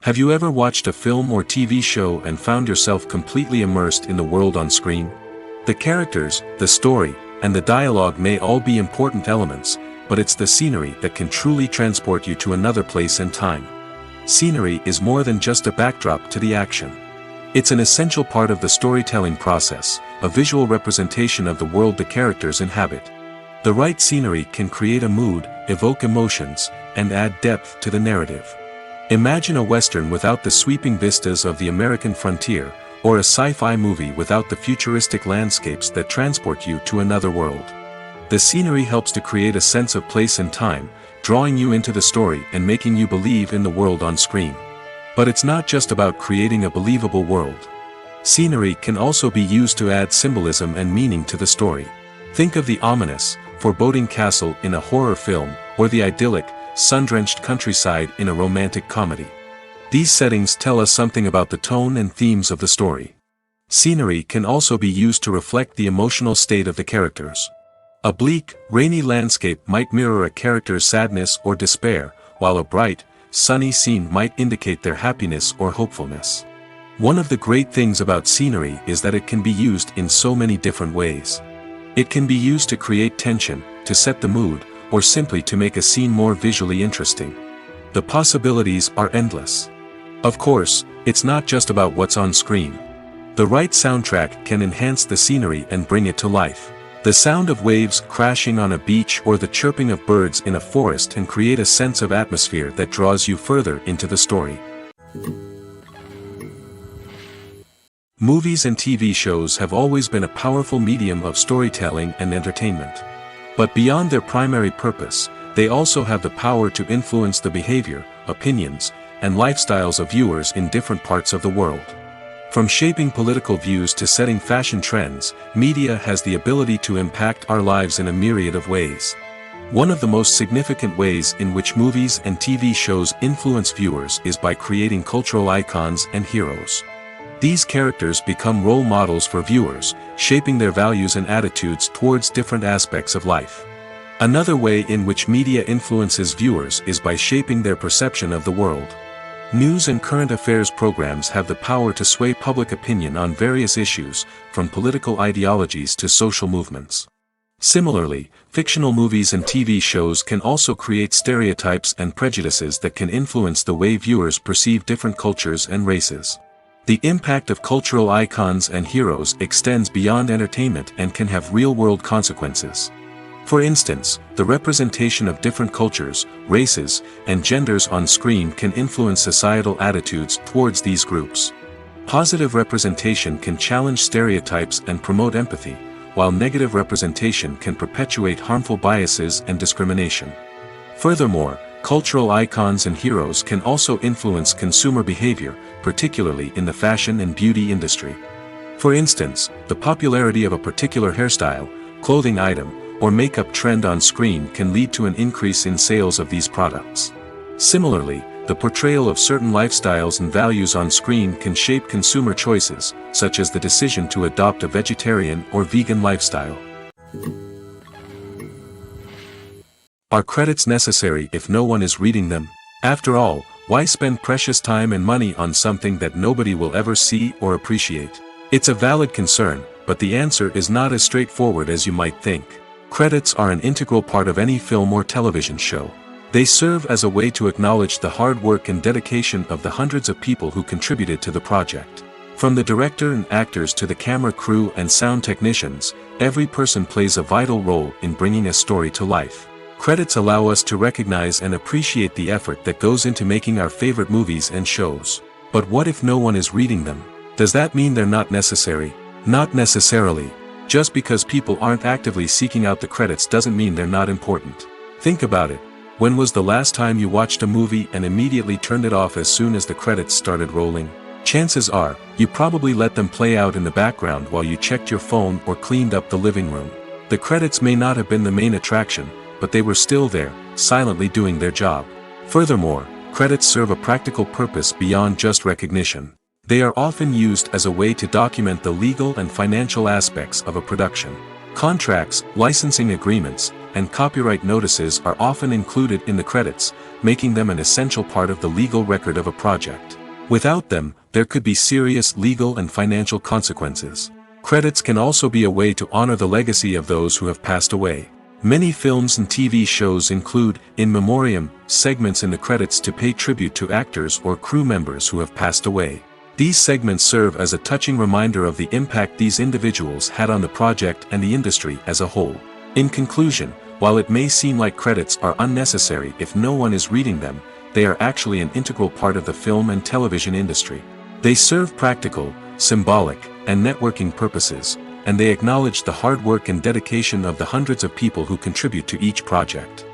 Have you ever watched a film or TV show and found yourself completely immersed in the world on screen? The characters, the story, and the dialogue may all be important elements, but it's the scenery that can truly transport you to another place and time. Scenery is more than just a backdrop to the action. It's an essential part of the storytelling process, a visual representation of the world the characters inhabit. The right scenery can create a mood, evoke emotions, and add depth to the narrative. Imagine a Western without the sweeping vistas of the American frontier, or a sci-fi movie without the futuristic landscapes that transport you to another world. The scenery helps to create a sense of place and time, drawing you into the story and making you believe in the world on screen. But it's not just about creating a believable world. Scenery can also be used to add symbolism and meaning to the story. Think of the ominous, foreboding castle in a horror film, or the idyllic, sun-drenched countryside in a romantic comedy. These settings tell us something about the tone and themes of the story. Scenery can also be used to reflect the emotional state of the characters. A bleak, rainy landscape might mirror a character's sadness or despair, while a bright, sunny scene might indicate their happiness or hopefulness. One of the great things about scenery is that it can be used in so many different ways. It can be used to create tension, to set the mood, or simply to make a scene more visually interesting. The possibilities are endless. Of course, it's not just about what's on screen. The right soundtrack can enhance the scenery and bring it to life. The sound of waves crashing on a beach or the chirping of birds in a forest can create a sense of atmosphere that draws you further into the story. Movies and TV shows have always been a powerful medium of storytelling and entertainment. But beyond their primary purpose, they also have the power to influence the behavior, opinions, and lifestyles of viewers in different parts of the world. From shaping political views to setting fashion trends, media has the ability to impact our lives in a myriad of ways. One of the most significant ways in which movies and TV shows influence viewers is by creating cultural icons and heroes. These characters become role models for viewers, shaping their values and attitudes towards different aspects of life. Another way in which media influences viewers is by shaping their perception of the world. News and current affairs programs have the power to sway public opinion on various issues, from political ideologies to social movements. Similarly, fictional movies and TV shows can also create stereotypes and prejudices that can influence the way viewers perceive different cultures and races. The impact of cultural icons and heroes extends beyond entertainment and can have real-world consequences. For instance, the representation of different cultures, races, and genders on screen can influence societal attitudes towards these groups. Positive representation can challenge stereotypes and promote empathy, while negative representation can perpetuate harmful biases and discrimination. Furthermore, cultural icons and heroes can also influence consumer behavior, particularly in the fashion and beauty industry. For instance, the popularity of a particular hairstyle, clothing item, or makeup trend on screen can lead to an increase in sales of these products. Similarly, the portrayal of certain lifestyles and values on screen can shape consumer choices, such as the decision to adopt a vegetarian or vegan lifestyle. Are credits necessary if no one is reading them? After all, why spend precious time and money on something that nobody will ever see or appreciate? It's a valid concern, but the answer is not as straightforward as you might think. Credits are an integral part of any film or television show. They serve as a way to acknowledge the hard work and dedication of the hundreds of people who contributed to the project. From the director and actors to the camera crew and sound technicians, every person plays a vital role in bringing a story to life. Credits allow us to recognize and appreciate the effort that goes into making our favorite movies and shows. But what if no one is reading them? Does that mean they're not necessary? Not necessarily. Just because people aren't actively seeking out the credits doesn't mean they're not important. Think about it. When was the last time you watched a movie and immediately turned it off as soon as the credits started rolling? Chances are, you probably let them play out in the background while you checked your phone or cleaned up the living room. The credits may not have been the main attraction, but they were still there, silently doing their job. Furthermore, credits serve a practical purpose beyond just recognition. They are often used as a way to document the legal and financial aspects of a production. Contracts, licensing agreements, and copyright notices are often included in the credits, making them an essential part of the legal record of a project. Without them, there could be serious legal and financial consequences. Credits can also be a way to honor the legacy of those who have passed away. Many films and TV shows include, in memoriam, segments in the credits to pay tribute to actors or crew members who have passed away. These segments serve as a touching reminder of the impact these individuals had on the project and the industry as a whole. In conclusion, while it may seem like credits are unnecessary if no one is reading them, they are actually an integral part of the film and television industry. They serve practical, symbolic, and networking purposes, and they acknowledge the hard work and dedication of the hundreds of people who contribute to each project.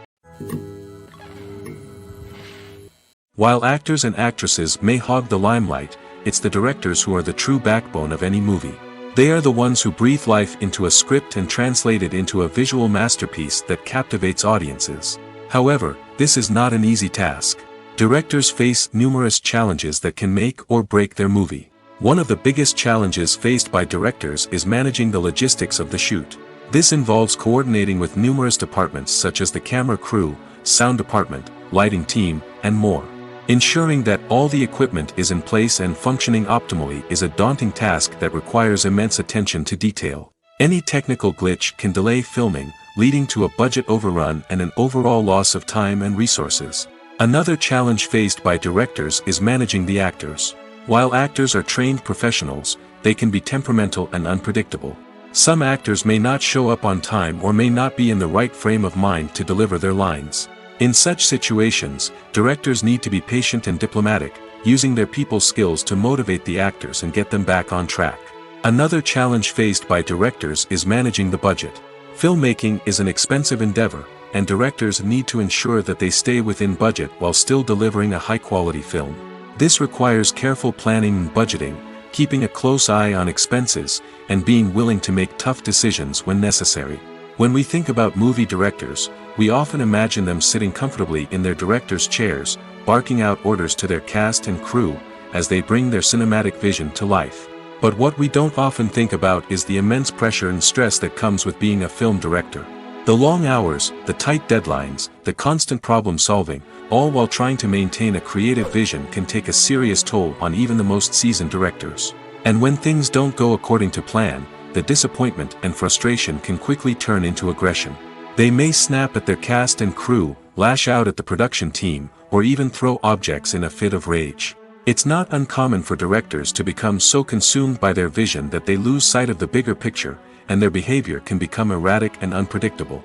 While actors and actresses may hog the limelight, it's the directors who are the true backbone of any movie. They are the ones who breathe life into a script and translate it into a visual masterpiece that captivates audiences. However, this is not an easy task. Directors face numerous challenges that can make or break their movie. One of the biggest challenges faced by directors is managing the logistics of the shoot. This involves coordinating with numerous departments such as the camera crew, sound department, lighting team, and more. Ensuring that all the equipment is in place and functioning optimally is a daunting task that requires immense attention to detail. Any technical glitch can delay filming, leading to a budget overrun and an overall loss of time and resources. Another challenge faced by directors is managing the actors. While actors are trained professionals, they can be temperamental and unpredictable. Some actors may not show up on time or may not be in the right frame of mind to deliver their lines. In such situations, directors need to be patient and diplomatic, using their people skills to motivate the actors and get them back on track. Another challenge faced by directors is managing the budget. Filmmaking is an expensive endeavor, and directors need to ensure that they stay within budget while still delivering a high-quality film. This requires careful planning and budgeting, keeping a close eye on expenses, and being willing to make tough decisions when necessary. When we think about movie directors, we often imagine them sitting comfortably in their director's chairs, barking out orders to their cast and crew, as they bring their cinematic vision to life. But what we don't often think about is the immense pressure and stress that comes with being a film director. The long hours, the tight deadlines, the constant problem solving, all while trying to maintain a creative vision can take a serious toll on even the most seasoned directors. And when things don't go according to plan, the disappointment and frustration can quickly turn into aggression. They may snap at their cast and crew, lash out at the production team, or even throw objects in a fit of rage. It's not uncommon for directors to become so consumed by their vision that they lose sight of the bigger picture, and their behavior can become erratic and unpredictable.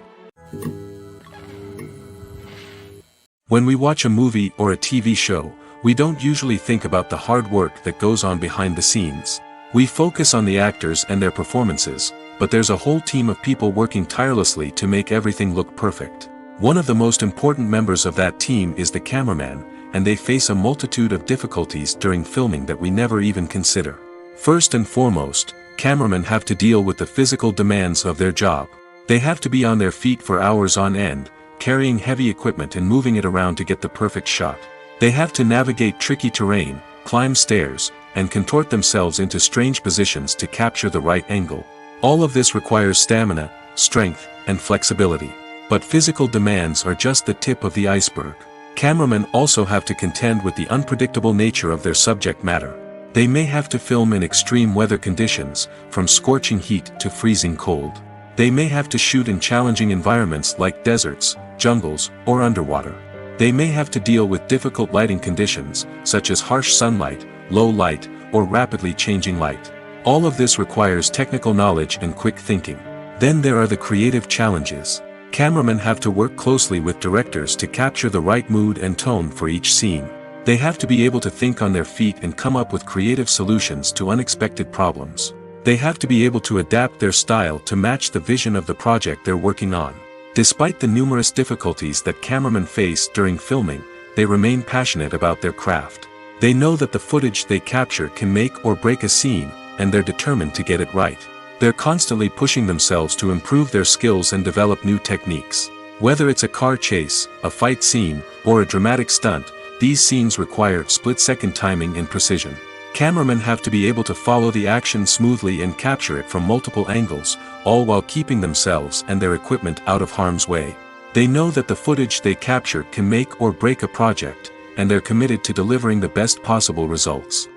When we watch a movie or a TV show, we don't usually think about the hard work that goes on behind the scenes. We focus on the actors and their performances, but there's a whole team of people working tirelessly to make everything look perfect. One of the most important members of that team is the cameraman, and they face a multitude of difficulties during filming that we never even consider. First and foremost, cameramen have to deal with the physical demands of their job. They have to be on their feet for hours on end, carrying heavy equipment and moving it around to get the perfect shot. They have to navigate tricky terrain, climb stairs, and contort themselves into strange positions to capture the right angle. All of this requires stamina, strength, and flexibility. But physical demands are just the tip of the iceberg. Cameramen also have to contend with the unpredictable nature of their subject matter. They may have to film in extreme weather conditions, from scorching heat to freezing cold. They may have to shoot in challenging environments like deserts, jungles, or underwater. They may have to deal with difficult lighting conditions, such as harsh sunlight, low light, or rapidly changing light. All of this requires technical knowledge and quick thinking. Then there are the creative challenges. Cameramen have to work closely with directors to capture the right mood and tone for each scene. They have to be able to think on their feet and come up with creative solutions to unexpected problems. They have to be able to adapt their style to match the vision of the project they're working on. Despite the numerous difficulties that cameramen face during filming, they remain passionate about their craft. They know that the footage they capture can make or break a scene, and they're determined to get it right. They're constantly pushing themselves to improve their skills and develop new techniques. Whether it's a car chase, a fight scene, or a dramatic stunt, these scenes require split-second timing and precision. Cameramen have to be able to follow the action smoothly and capture it from multiple angles, all while keeping themselves and their equipment out of harm's way. They know that the footage they capture can make or break a project, and they're committed to delivering the best possible results.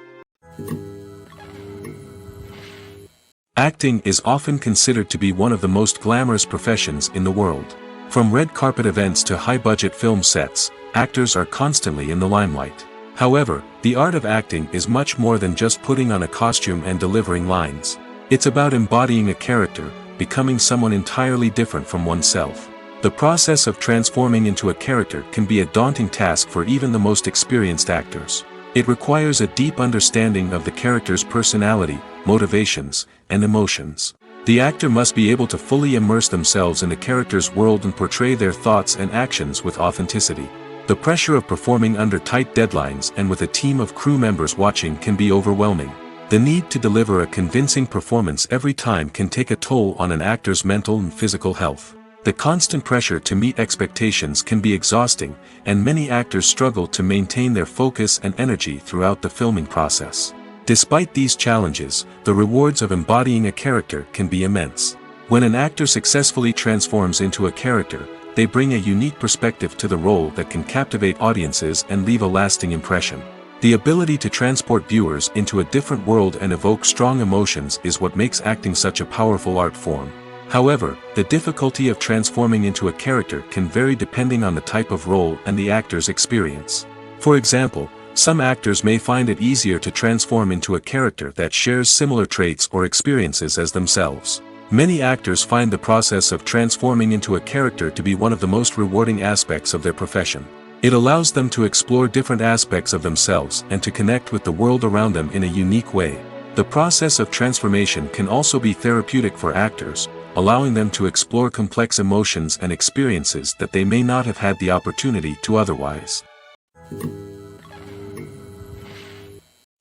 Acting is often considered to be one of the most glamorous professions in the world. From red carpet events to high-budget film sets, actors are constantly in the limelight. However, the art of acting is much more than just putting on a costume and delivering lines. It's about embodying a character, becoming someone entirely different from oneself. The process of transforming into a character can be a daunting task for even the most experienced actors. It requires a deep understanding of the character's personality, motivations, and emotions. The actor must be able to fully immerse themselves in the character's world and portray their thoughts and actions with authenticity. The pressure of performing under tight deadlines and with a team of crew members watching can be overwhelming. The need to deliver a convincing performance every time can take a toll on an actor's mental and physical health. The constant pressure to meet expectations can be exhausting, and many actors struggle to maintain their focus and energy throughout the filming process. Despite these challenges, the rewards of embodying a character can be immense. When an actor successfully transforms into a character, they bring a unique perspective to the role that can captivate audiences and leave a lasting impression. The ability to transport viewers into a different world and evoke strong emotions is what makes acting such a powerful art form. However, the difficulty of transforming into a character can vary depending on the type of role and the actor's experience. For example, some actors may find it easier to transform into a character that shares similar traits or experiences as themselves. Many actors find the process of transforming into a character to be one of the most rewarding aspects of their profession. It allows them to explore different aspects of themselves and to connect with the world around them in a unique way. The process of transformation can also be therapeutic for actors, allowing them to explore complex emotions and experiences that they may not have had the opportunity to otherwise.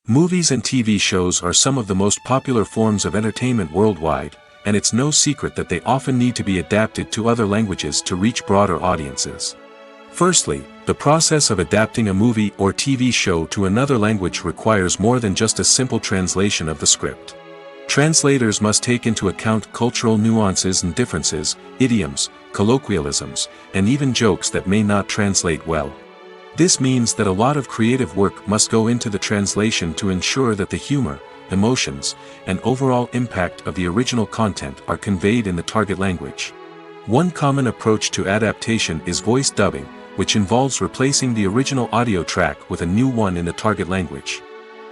Movies and TV shows are some of the most popular forms of entertainment worldwide, and it's no secret that they often need to be adapted to other languages to reach broader audiences. Firstly, the process of adapting a movie or TV show to another language requires more than just a simple translation of the script. Translators must take into account cultural nuances and differences, idioms, colloquialisms, and even jokes that may not translate well. This means that a lot of creative work must go into the translation to ensure that the humor, emotions, and overall impact of the original content are conveyed in the target language. One common approach to adaptation is voice dubbing, which involves replacing the original audio track with a new one in the target language.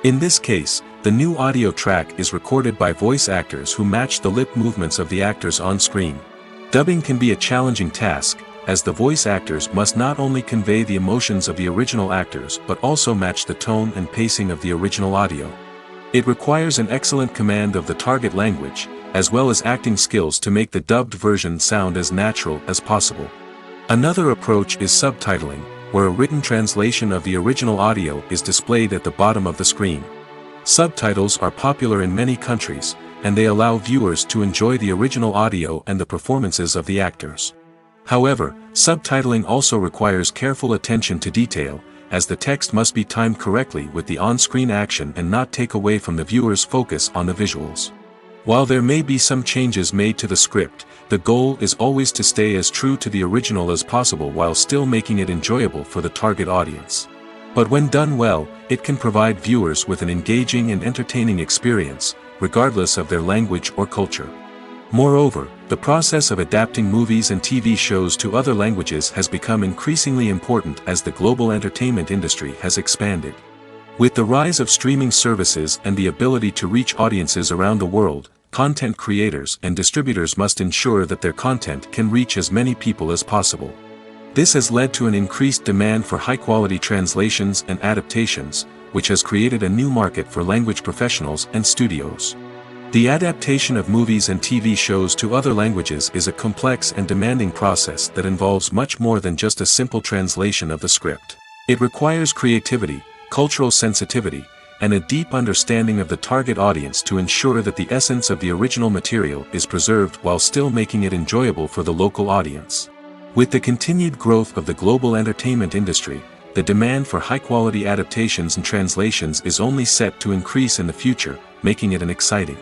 In this case, the new audio track is recorded by voice actors who match the lip movements of the actors on screen. Dubbing can be a challenging task, as the voice actors must not only convey the emotions of the original actors but also match the tone and pacing of the original audio. It requires an excellent command of the target language, as well as acting skills to make the dubbed version sound as natural as possible. Another approach is subtitling, where a written translation of the original audio is displayed at the bottom of the screen. Subtitles are popular in many countries, and they allow viewers to enjoy the original audio and the performances of the actors. However, subtitling also requires careful attention to detail, as the text must be timed correctly with the on-screen action and not take away from the viewer's focus on the visuals. While there may be some changes made to the script, the goal is always to stay as true to the original as possible while still making it enjoyable for the target audience. But when done well, it can provide viewers with an engaging and entertaining experience, regardless of their language or culture. Moreover, the process of adapting movies and TV shows to other languages has become increasingly important as the global entertainment industry has expanded. With the rise of streaming services and the ability to reach audiences around the world, content creators and distributors must ensure that their content can reach as many people as possible. This has led to an increased demand for high-quality translations and adaptations, which has created a new market for language professionals and studios. The adaptation of movies and TV shows to other languages is a complex and demanding process that involves much more than just a simple translation of the script. It requires creativity, cultural sensitivity, and a deep understanding of the target audience to ensure that the essence of the original material is preserved while still making it enjoyable for the local audience. With the continued growth of the global entertainment industry, the demand for high-quality adaptations and translations is only set to increase in the future, making it an exciting.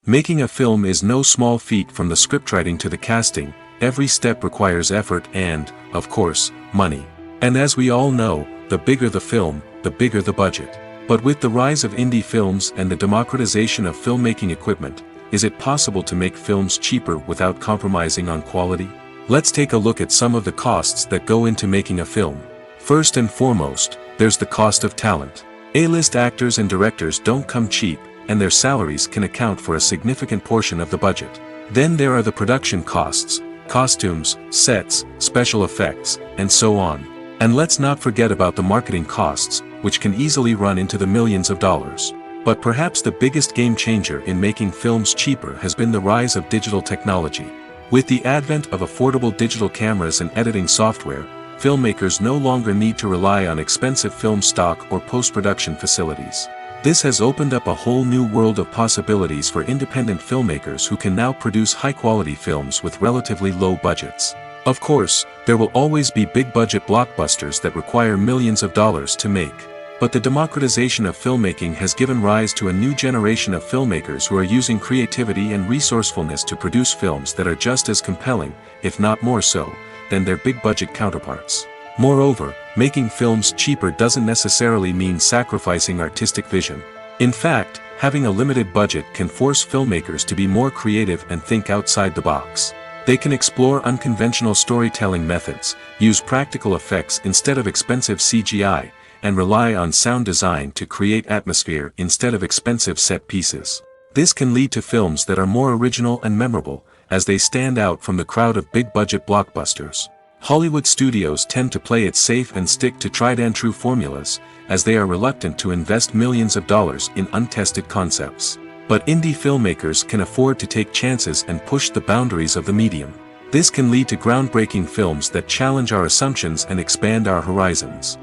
Making a film is no small feat. From the scriptwriting to the casting, every step requires effort and, of course, money. And as we all know, the bigger the film, the bigger the budget. But with the rise of indie films and the democratization of filmmaking equipment, is it possible to make films cheaper without compromising on quality? Let's take a look at some of the costs that go into making a film. First and foremost, there's the cost of talent. A-list actors and directors don't come cheap, and their salaries can account for a significant portion of the budget. Then there are the production costs, costumes, sets, special effects, and so on. And let's not forget about the marketing costs, which can easily run into the millions of dollars. But perhaps the biggest game changer in making films cheaper has been the rise of digital technology. With the advent of affordable digital cameras and editing software, filmmakers no longer need to rely on expensive film stock or post-production facilities. This has opened up a whole new world of possibilities for independent filmmakers who can now produce high-quality films with relatively low budgets. Of course, there will always be big-budget blockbusters that require millions of dollars to make. But the democratization of filmmaking has given rise to a new generation of filmmakers who are using creativity and resourcefulness to produce films that are just as compelling, if not more so, than their big-budget counterparts. Moreover, making films cheaper doesn't necessarily mean sacrificing artistic vision. In fact, having a limited budget can force filmmakers to be more creative and think outside the box. They can explore unconventional storytelling methods, use practical effects instead of expensive CGI, and rely on sound design to create atmosphere instead of expensive set pieces. This can lead to films that are more original and memorable, as they stand out from the crowd of big-budget blockbusters. Hollywood studios tend to play it safe and stick to tried-and-true formulas, as they are reluctant to invest millions of dollars in untested concepts. But indie filmmakers can afford to take chances and push the boundaries of the medium. This can lead to groundbreaking films that challenge our assumptions and expand our horizons.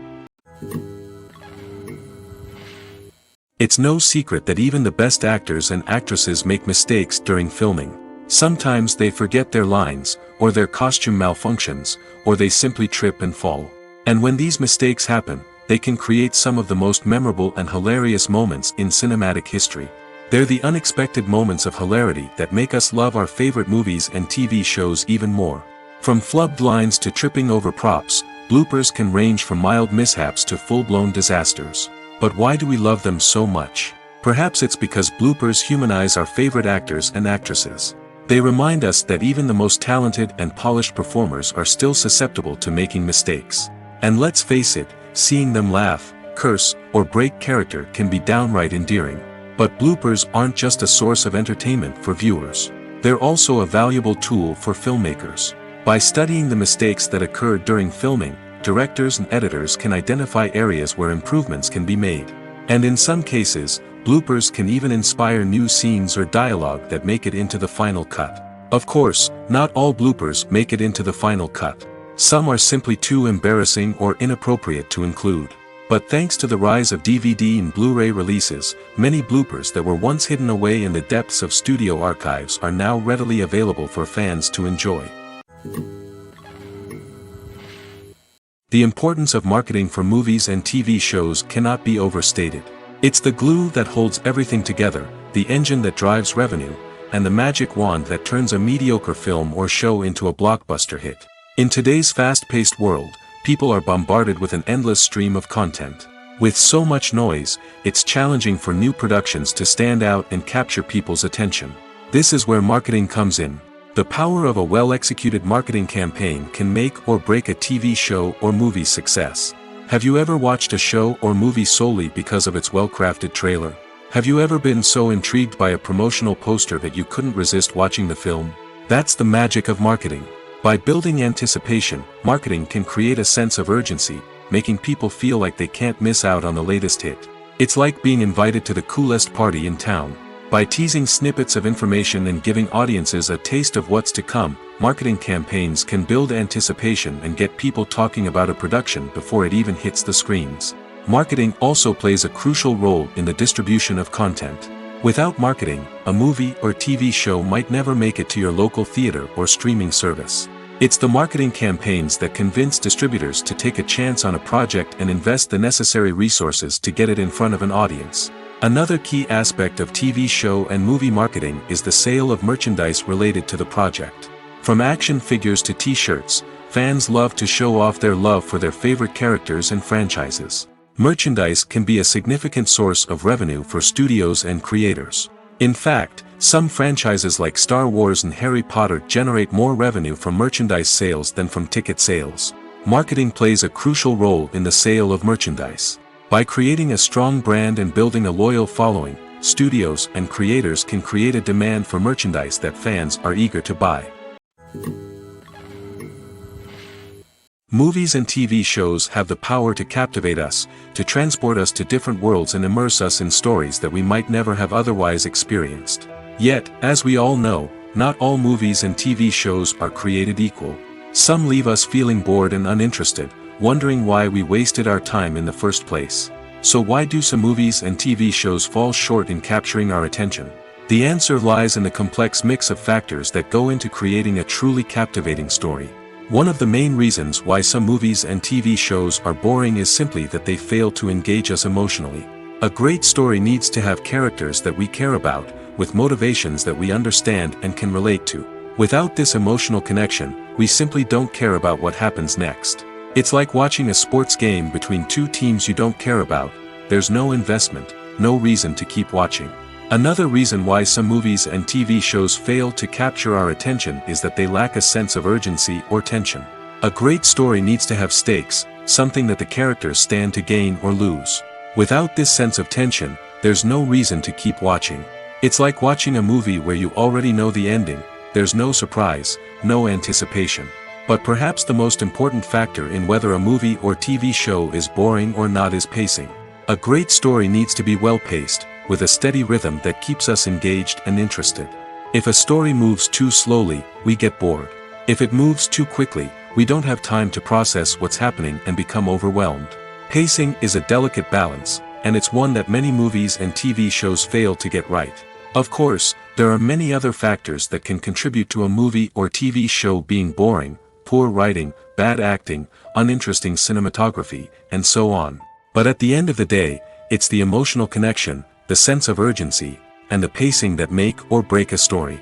It's no secret that even the best actors and actresses make mistakes during filming. Sometimes they forget their lines, or their costume malfunctions, or they simply trip and fall. And when these mistakes happen, they can create some of the most memorable and hilarious moments in cinematic history. They're the unexpected moments of hilarity that make us love our favorite movies and TV shows even more. From flubbed lines to tripping over props, bloopers can range from mild mishaps to full-blown disasters. But why do we love them so much? Perhaps it's because bloopers humanize our favorite actors and actresses. They remind us that even the most talented and polished performers are still susceptible to making mistakes. And let's face it, seeing them laugh, curse, or break character can be downright endearing. But bloopers aren't just a source of entertainment for viewers. They're also a valuable tool for filmmakers. By studying the mistakes that occurred during filming, directors and editors can identify areas where improvements can be made. And in some cases, bloopers can even inspire new scenes or dialogue that make it into the final cut. Of course, not all bloopers make it into the final cut. Some are simply too embarrassing or inappropriate to include. But thanks to the rise of DVD and Blu-ray releases, many bloopers that were once hidden away in the depths of studio archives are now readily available for fans to enjoy. The importance of marketing for movies and TV shows cannot be overstated. It's the glue that holds everything together, the engine that drives revenue, and the magic wand that turns a mediocre film or show into a blockbuster hit. In today's fast-paced world, people are bombarded with an endless stream of content. With so much noise, it's challenging for new productions to stand out and capture people's attention. This is where marketing comes in. The power of a well-executed marketing campaign can make or break a TV show or movie's success. Have you ever watched a show or movie solely because of its well-crafted trailer? Have you ever been so intrigued by a promotional poster that you couldn't resist watching the film? That's the magic of marketing. By building anticipation, marketing can create a sense of urgency, making people feel like they can't miss out on the latest hit. It's like being invited to the coolest party in town. By teasing snippets of information and giving audiences a taste of what's to come, marketing campaigns can build anticipation and get people talking about a production before it even hits the screens. Marketing also plays a crucial role in the distribution of content. Without marketing, a movie or TV show might never make it to your local theater or streaming service. It's the marketing campaigns that convince distributors to take a chance on a project and invest the necessary resources to get it in front of an audience. Another key aspect of TV show and movie marketing is the sale of merchandise related to the project. From action figures to t-shirts, fans love to show off their love for their favorite characters and franchises. Merchandise can be a significant source of revenue for studios and creators. In fact, some franchises like Star Wars and Harry Potter generate more revenue from merchandise sales than from ticket sales. Marketing plays a crucial role in the sale of merchandise. By creating a strong brand and building a loyal following, studios and creators can create a demand for merchandise that fans are eager to buy. Movies and TV shows have the power to captivate us, to transport us to different worlds and immerse us in stories that we might never have otherwise experienced. Yet, as we all know, not all movies and TV shows are created equal. Some leave us feeling bored and uninterested, wondering why we wasted our time in the first place. So why do some movies and TV shows fall short in capturing our attention? The answer lies in the complex mix of factors that go into creating a truly captivating story. One of the main reasons why some movies and TV shows are boring is simply that they fail to engage us emotionally. A great story needs to have characters that we care about, with motivations that we understand and can relate to. Without this emotional connection, we simply don't care about what happens next. It's like watching a sports game between two teams you don't care about. There's no investment, no reason to keep watching. Another reason why some movies and TV shows fail to capture our attention is that they lack a sense of urgency or tension. A great story needs to have stakes, something that the characters stand to gain or lose. Without this sense of tension, there's no reason to keep watching. It's like watching a movie where you already know the ending. There's no surprise, no anticipation. But perhaps the most important factor in whether a movie or TV show is boring or not is pacing. A great story needs to be well-paced, with a steady rhythm that keeps us engaged and interested. If a story moves too slowly, we get bored. If it moves too quickly, we don't have time to process what's happening and become overwhelmed. Pacing is a delicate balance, and it's one that many movies and TV shows fail to get right. Of course, there are many other factors that can contribute to a movie or TV show being boring: poor writing, bad acting, uninteresting cinematography, and so on. But at the end of the day, it's the emotional connection, the sense of urgency, and the pacing that make or break a story.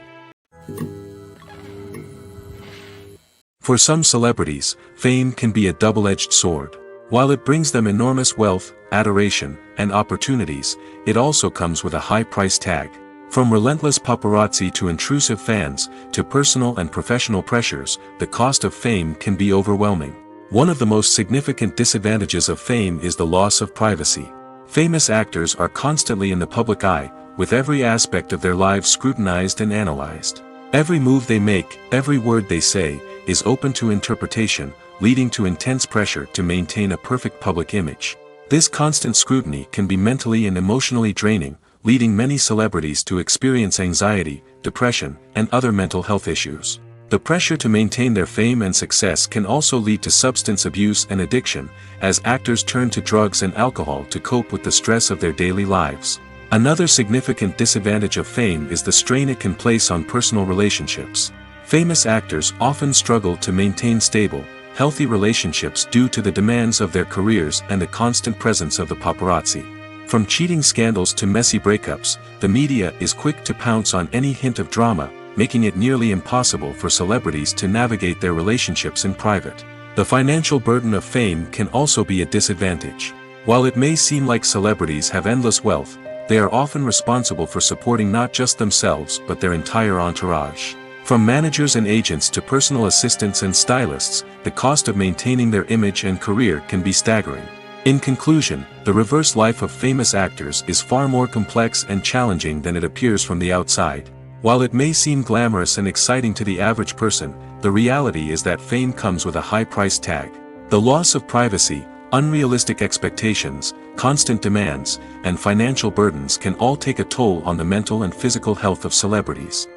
For some celebrities, fame can be a double-edged sword. While it brings them enormous wealth, adoration, and opportunities, it also comes with a high price tag. From relentless paparazzi to intrusive fans, to personal and professional pressures, the cost of fame can be overwhelming. One of the most significant disadvantages of fame is the loss of privacy. Famous actors are constantly in the public eye, with every aspect of their lives scrutinized and analyzed. Every move they make, every word they say, is open to interpretation, leading to intense pressure to maintain a perfect public image. This constant scrutiny can be mentally and emotionally draining, leading many celebrities to experience anxiety, depression, and other mental health issues. The pressure to maintain their fame and success can also lead to substance abuse and addiction, as actors turn to drugs and alcohol to cope with the stress of their daily lives. Another significant disadvantage of fame is the strain it can place on personal relationships. Famous actors often struggle to maintain stable, healthy relationships due to the demands of their careers and the constant presence of the paparazzi. From cheating scandals to messy breakups, the media is quick to pounce on any hint of drama, making it nearly impossible for celebrities to navigate their relationships in private. The financial burden of fame can also be a disadvantage. While it may seem like celebrities have endless wealth, they are often responsible for supporting not just themselves but their entire entourage. From managers and agents to personal assistants and stylists, the cost of maintaining their image and career can be staggering. In conclusion, the reverse life of famous actors is far more complex and challenging than it appears from the outside. While it may seem glamorous and exciting to the average person, the reality is that fame comes with a high price tag. The loss of privacy, unrealistic expectations, constant demands, and financial burdens can all take a toll on the mental and physical health of celebrities.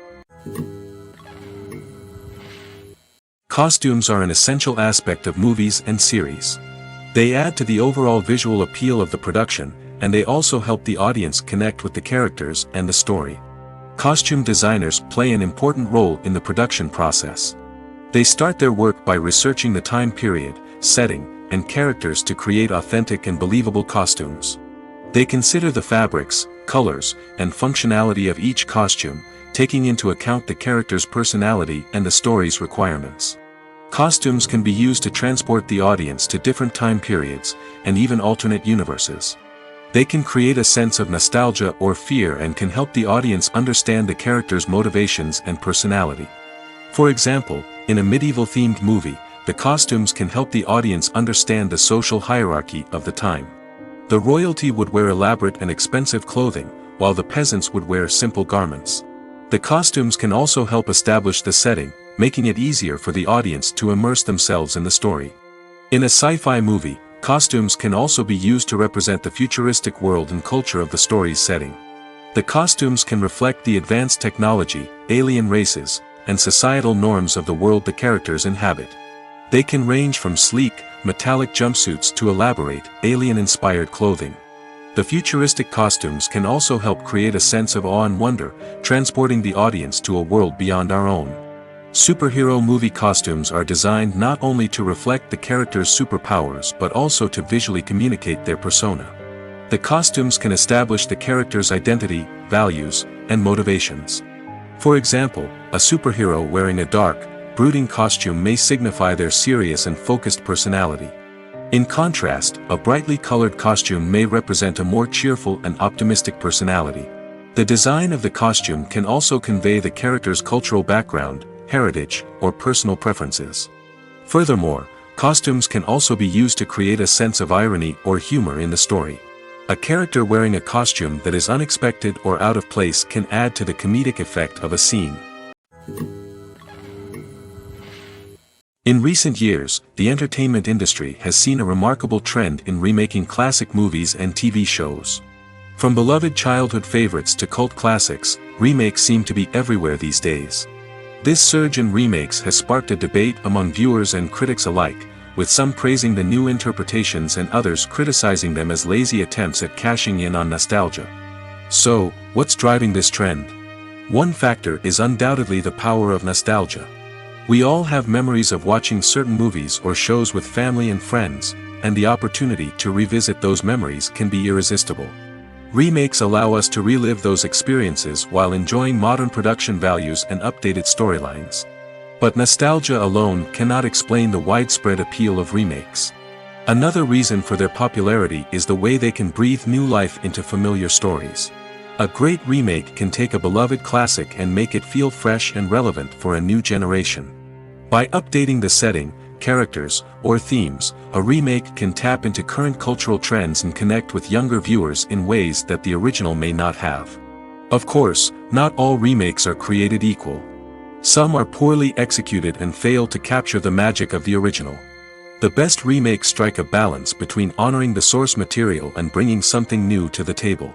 Costumes are an essential aspect of movies and series. They add to the overall visual appeal of the production, and they also help the audience connect with the characters and the story. Costume designers play an important role in the production process. They start their work by researching the time period, setting, and characters to create authentic and believable costumes. They consider the fabrics, colors, and functionality of each costume, taking into account the character's personality and the story's requirements. Costumes can be used to transport the audience to different time periods, and even alternate universes. They can create a sense of nostalgia or fear and can help the audience understand the character's motivations and personality. For example, in a medieval-themed movie, the costumes can help the audience understand the social hierarchy of the time. The royalty would wear elaborate and expensive clothing, while the peasants would wear simple garments. The costumes can also help establish the setting, making it easier for the audience to immerse themselves in the story. In a sci-fi movie, costumes can also be used to represent the futuristic world and culture of the story's setting. The costumes can reflect the advanced technology, alien races, and societal norms of the world the characters inhabit. They can range from sleek, metallic jumpsuits to elaborate, alien-inspired clothing. The futuristic costumes can also help create a sense of awe and wonder, transporting the audience to a world beyond our own. Superhero movie costumes are designed not only to reflect the character's superpowers but also to visually communicate their persona. The costumes can establish the character's identity, values, and motivations. For example, a superhero wearing a dark, brooding costume may signify their serious and focused personality. In contrast, a brightly colored costume may represent a more cheerful and optimistic personality. The design of the costume can also convey the character's cultural background, heritage, or personal preferences. Furthermore, costumes can also be used to create a sense of irony or humor in the story. A character wearing a costume that is unexpected or out of place can add to the comedic effect of a scene. In recent years, the entertainment industry has seen a remarkable trend in remaking classic movies and TV shows. From beloved childhood favorites to cult classics, remakes seem to be everywhere these days. This surge in remakes has sparked a debate among viewers and critics alike, with some praising the new interpretations and others criticizing them as lazy attempts at cashing in on nostalgia. So, what's driving this trend? One factor is undoubtedly the power of nostalgia. We all have memories of watching certain movies or shows with family and friends, and the opportunity to revisit those memories can be irresistible. Remakes allow us to relive those experiences while enjoying modern production values and updated storylines. But nostalgia alone cannot explain the widespread appeal of remakes. Another reason for their popularity is the way they can breathe new life into familiar stories. A great remake can take a beloved classic and make it feel fresh and relevant for a new generation. By updating the setting, characters, or themes, a remake can tap into current cultural trends and connect with younger viewers in ways that the original may not have. Of course, not all remakes are created equal. Some are poorly executed and fail to capture the magic of the original. The best remakes strike a balance between honoring the source material and bringing something new to the table.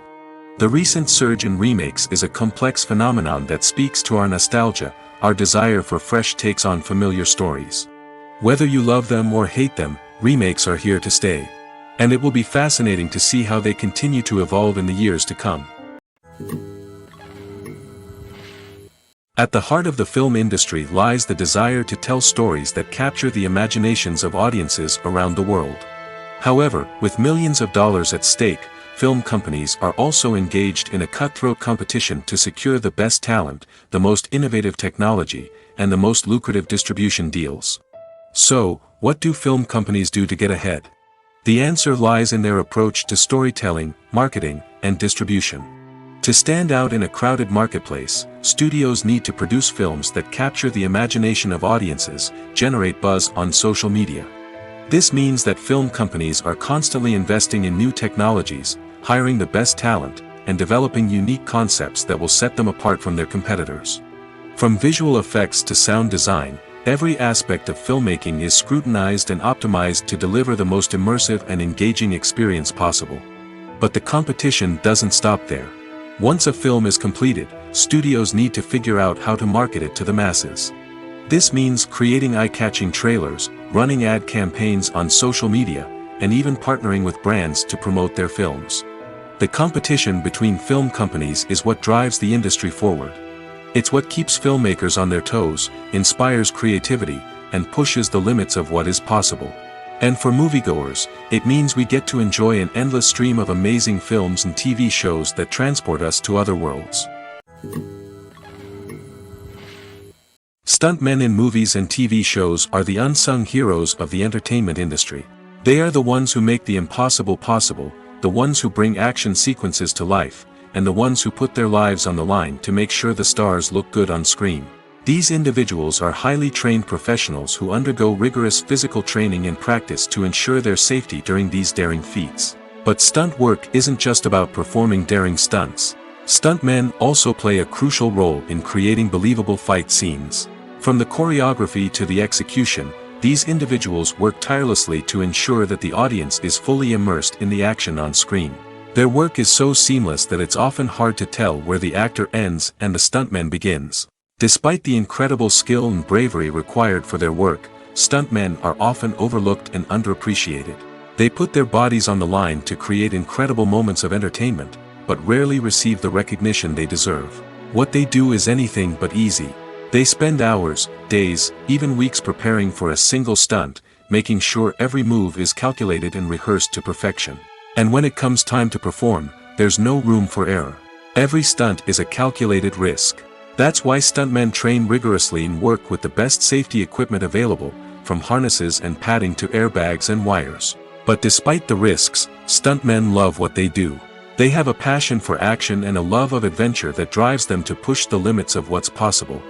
The recent surge in remakes is a complex phenomenon that speaks to our nostalgia, our desire for fresh takes on familiar stories. Whether you love them or hate them, remakes are here to stay. And it will be fascinating to see how they continue to evolve in the years to come. At the heart of the film industry lies the desire to tell stories that capture the imaginations of audiences around the world. However, with millions of dollars at stake, film companies are also engaged in a cutthroat competition to secure the best talent, the most innovative technology, and the most lucrative distribution deals. So, what do film companies do to get ahead? The answer lies in their approach to storytelling, marketing, and distribution. To stand out in a crowded marketplace, studios need to produce films that capture the imagination of audiences, generate buzz on social media. This means that film companies are constantly investing in new technologies, hiring the best talent, and developing unique concepts that will set them apart from their competitors. From visual effects to sound design, every aspect of filmmaking is scrutinized and optimized to deliver the most immersive and engaging experience possible. But the competition doesn't stop there. Once a film is completed, studios need to figure out how to market it to the masses. This means creating eye-catching trailers, running ad campaigns on social media, and even partnering with brands to promote their films. The competition between film companies is what drives the industry forward. It's what keeps filmmakers on their toes, inspires creativity, and pushes the limits of what is possible. And for moviegoers, it means we get to enjoy an endless stream of amazing films and TV shows that transport us to other worlds. Stuntmen in movies and TV shows are the unsung heroes of the entertainment industry. They are the ones who make the impossible possible, the ones who bring action sequences to life, and the ones who put their lives on the line to make sure the stars look good on screen. These individuals are highly trained professionals who undergo rigorous physical training and practice to ensure their safety during these daring feats. But stunt work isn't just about performing daring stunts. Stuntmen also play a crucial role in creating believable fight scenes. From the choreography to the execution, these individuals work tirelessly to ensure that the audience is fully immersed in the action on screen. Their work is so seamless that it's often hard to tell where the actor ends and the stuntman begins. Despite the incredible skill and bravery required for their work, stuntmen are often overlooked and underappreciated. They put their bodies on the line to create incredible moments of entertainment, but rarely receive the recognition they deserve. What they do is anything but easy. They spend hours, days, even weeks preparing for a single stunt, making sure every move is calculated and rehearsed to perfection. And when it comes time to perform, there's no room for error. Every stunt is a calculated risk. That's why stuntmen train rigorously and work with the best safety equipment available, from harnesses and padding to airbags and wires. But despite the risks, stuntmen love what they do. They have a passion for action and a love of adventure that drives them to push the limits of what's possible.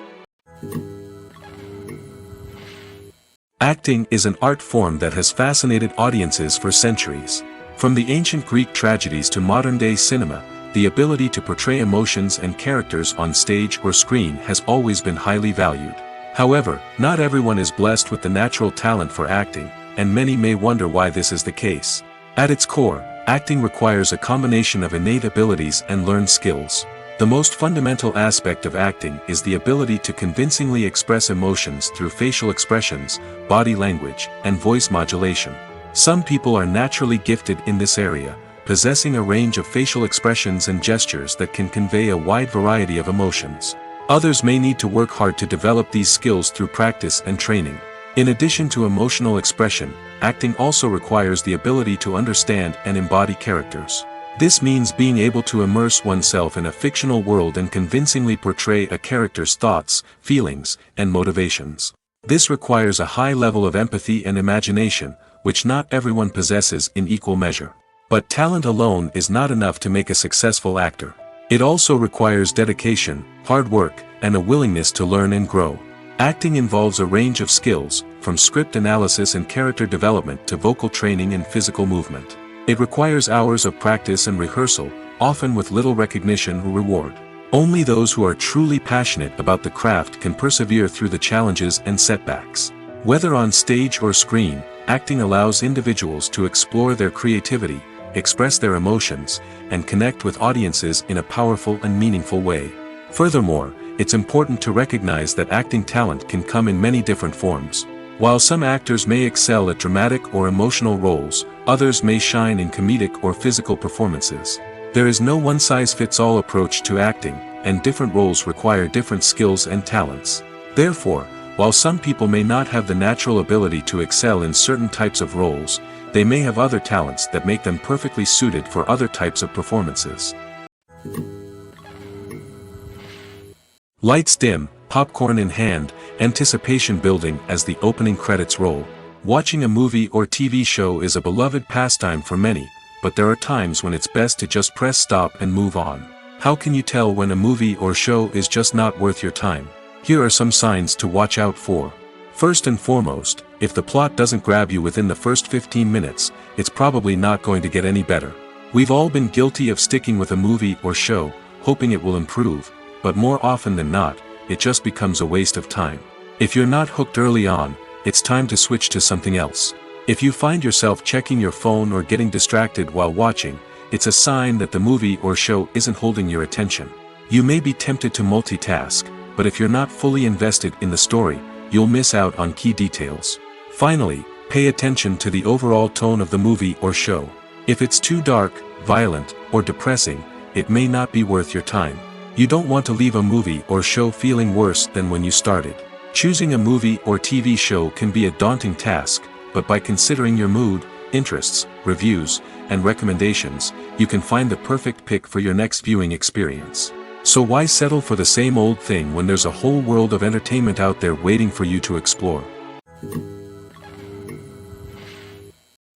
Acting is an art form that has fascinated audiences for centuries. From the ancient Greek tragedies to modern-day cinema, the ability to portray emotions and characters on stage or screen has always been highly valued. However, not everyone is blessed with the natural talent for acting, and many may wonder why this is the case. At its core, acting requires a combination of innate abilities and learned skills. The most fundamental aspect of acting is the ability to convincingly express emotions through facial expressions, body language, and voice modulation. Some people are naturally gifted in this area, possessing a range of facial expressions and gestures that can convey a wide variety of emotions. Others may need to work hard to develop these skills through practice and training. In addition to emotional expression, acting also requires the ability to understand and embody characters. This means being able to immerse oneself in a fictional world and convincingly portray a character's thoughts, feelings, and motivations. This requires a high level of empathy and imagination, which not everyone possesses in equal measure. But talent alone is not enough to make a successful actor. It also requires dedication, hard work, and a willingness to learn and grow. Acting involves a range of skills, from script analysis and character development to vocal training and physical movement. It requires hours of practice and rehearsal, often with little recognition or reward. Only those who are truly passionate about the craft can persevere through the challenges and setbacks. Whether on stage or screen, acting allows individuals to explore their creativity, express their emotions, and connect with audiences in a powerful and meaningful way. Furthermore, it's important to recognize that acting talent can come in many different forms. While some actors may excel at dramatic or emotional roles, others may shine in comedic or physical performances. There is no one-size-fits-all approach to acting, and different roles require different skills and talents. Therefore, while some people may not have the natural ability to excel in certain types of roles, they may have other talents that make them perfectly suited for other types of performances. Lights dim, popcorn in hand, anticipation building as the opening credits roll. Watching a movie or TV show is a beloved pastime for many, but there are times when it's best to just press stop and move on. How can you tell when a movie or show is just not worth your time? Here are some signs to watch out for. First and foremost, if the plot doesn't grab you within the first 15 minutes, it's probably not going to get any better. We've all been guilty of sticking with a movie or show, hoping it will improve, but more often than not, it just becomes a waste of time. If you're not hooked early on, it's time to switch to something else. If you find yourself checking your phone or getting distracted while watching, it's a sign that the movie or show isn't holding your attention. You may be tempted to multitask, but if you're not fully invested in the story, you'll miss out on key details. Finally, pay attention to the overall tone of the movie or show. If it's too dark, violent, or depressing, it may not be worth your time. You don't want to leave a movie or show feeling worse than when you started. Choosing a movie or TV show can be a daunting task, but by considering your mood, interests, reviews, and recommendations, you can find the perfect pick for your next viewing experience. So why settle for the same old thing when there's a whole world of entertainment out there waiting for you to explore?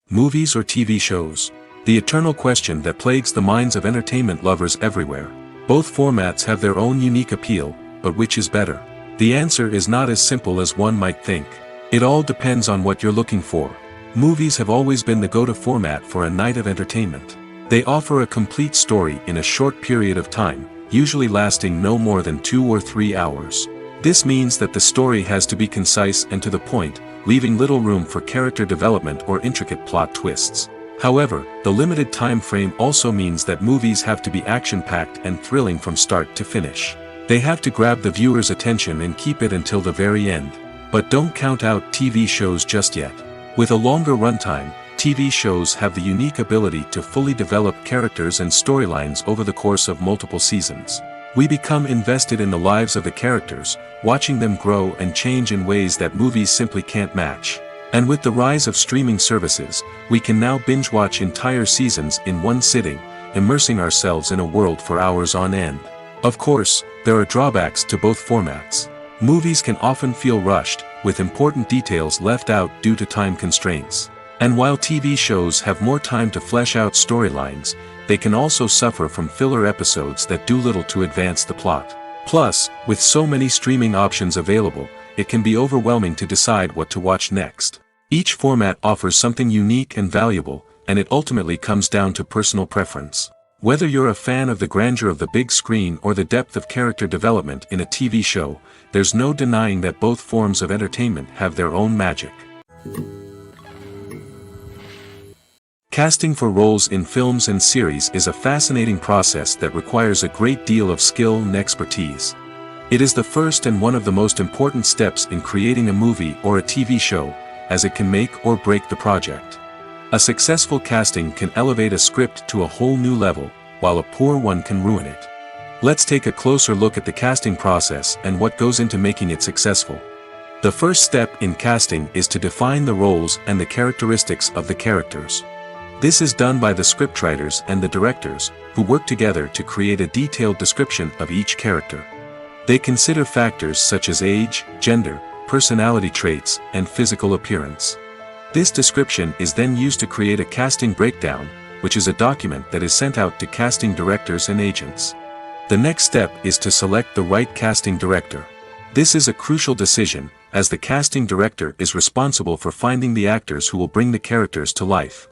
Movies or TV shows? The eternal question that plagues the minds of entertainment lovers everywhere. Both formats have their own unique appeal, but which is better? The answer is not as simple as one might think. It all depends on what you're looking for. Movies have always been the go-to format for a night of entertainment. They offer a complete story in a short period of time, usually lasting no more than 2 or 3 hours. This means that the story has to be concise and to the point, leaving little room for character development or intricate plot twists. However, the limited time frame also means that movies have to be action-packed and thrilling from start to finish. They have to grab the viewer's attention and keep it until the very end. But don't count out TV shows just yet. With a longer runtime, TV shows have the unique ability to fully develop characters and storylines over the course of multiple seasons. We become invested in the lives of the characters, watching them grow and change in ways that movies simply can't match. And with the rise of streaming services, we can now binge-watch entire seasons in one sitting, immersing ourselves in a world for hours on end. Of course, there are drawbacks to both formats. Movies can often feel rushed, with important details left out due to time constraints. And while TV shows have more time to flesh out storylines, they can also suffer from filler episodes that do little to advance the plot. Plus, with so many streaming options available, it can be overwhelming to decide what to watch next. Each format offers something unique and valuable, and it ultimately comes down to personal preference. Whether you're a fan of the grandeur of the big screen or the depth of character development in a TV show, there's no denying that both forms of entertainment have their own magic. Casting for roles in films and series is a fascinating process that requires a great deal of skill and expertise. It is the first and one of the most important steps in creating a movie or a TV show, as it can make or break the project. A successful casting can elevate a script to a whole new level, while a poor one can ruin it. Let's take a closer look at the casting process and what goes into making it successful. The first step in casting is to define the roles and the characteristics of the characters. This is done by the scriptwriters and the directors, who work together to create a detailed description of each character. They consider factors such as age, gender, personality traits, and physical appearance. This description is then used to create a casting breakdown, which is a document that is sent out to casting directors and agents. The next step is to select the right casting director. This is a crucial decision, as the casting director is responsible for finding the actors who will bring the characters to life.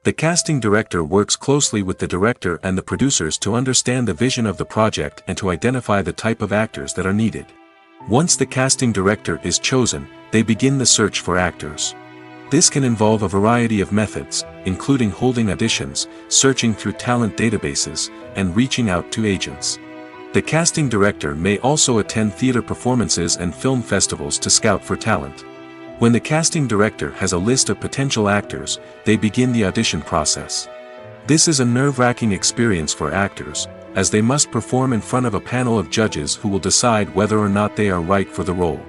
The casting director works closely with the director and the producers to understand the vision of the project and to identify the type of actors that are needed. Once the casting director is chosen, they begin the search for actors. This can involve a variety of methods, including holding auditions, searching through talent databases, and reaching out to agents. The casting director may also attend theater performances and film festivals to scout for talent. When the casting director has a list of potential actors, they begin the audition process. This is a nerve-wracking experience for actors, as they must perform in front of a panel of judges who will decide whether or not they are right for the role.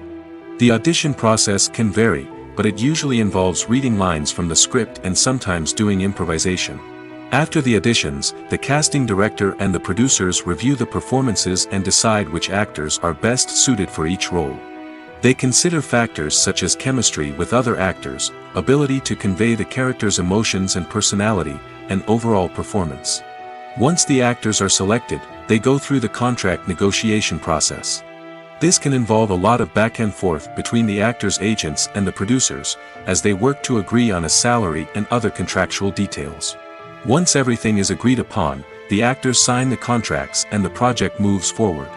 The audition process can vary, but it usually involves reading lines from the script and sometimes doing improvisation. After the auditions, the casting director and the producers review the performances and decide which actors are best suited for each role. They consider factors such as chemistry with other actors, ability to convey the character's emotions and personality, and overall performance. Once the actors are selected, they go through the contract negotiation process. This can involve a lot of back and forth between the actors' agents and the producers, as they work to agree on a salary and other contractual details. Once everything is agreed upon, the actors sign the contracts and the project moves forward.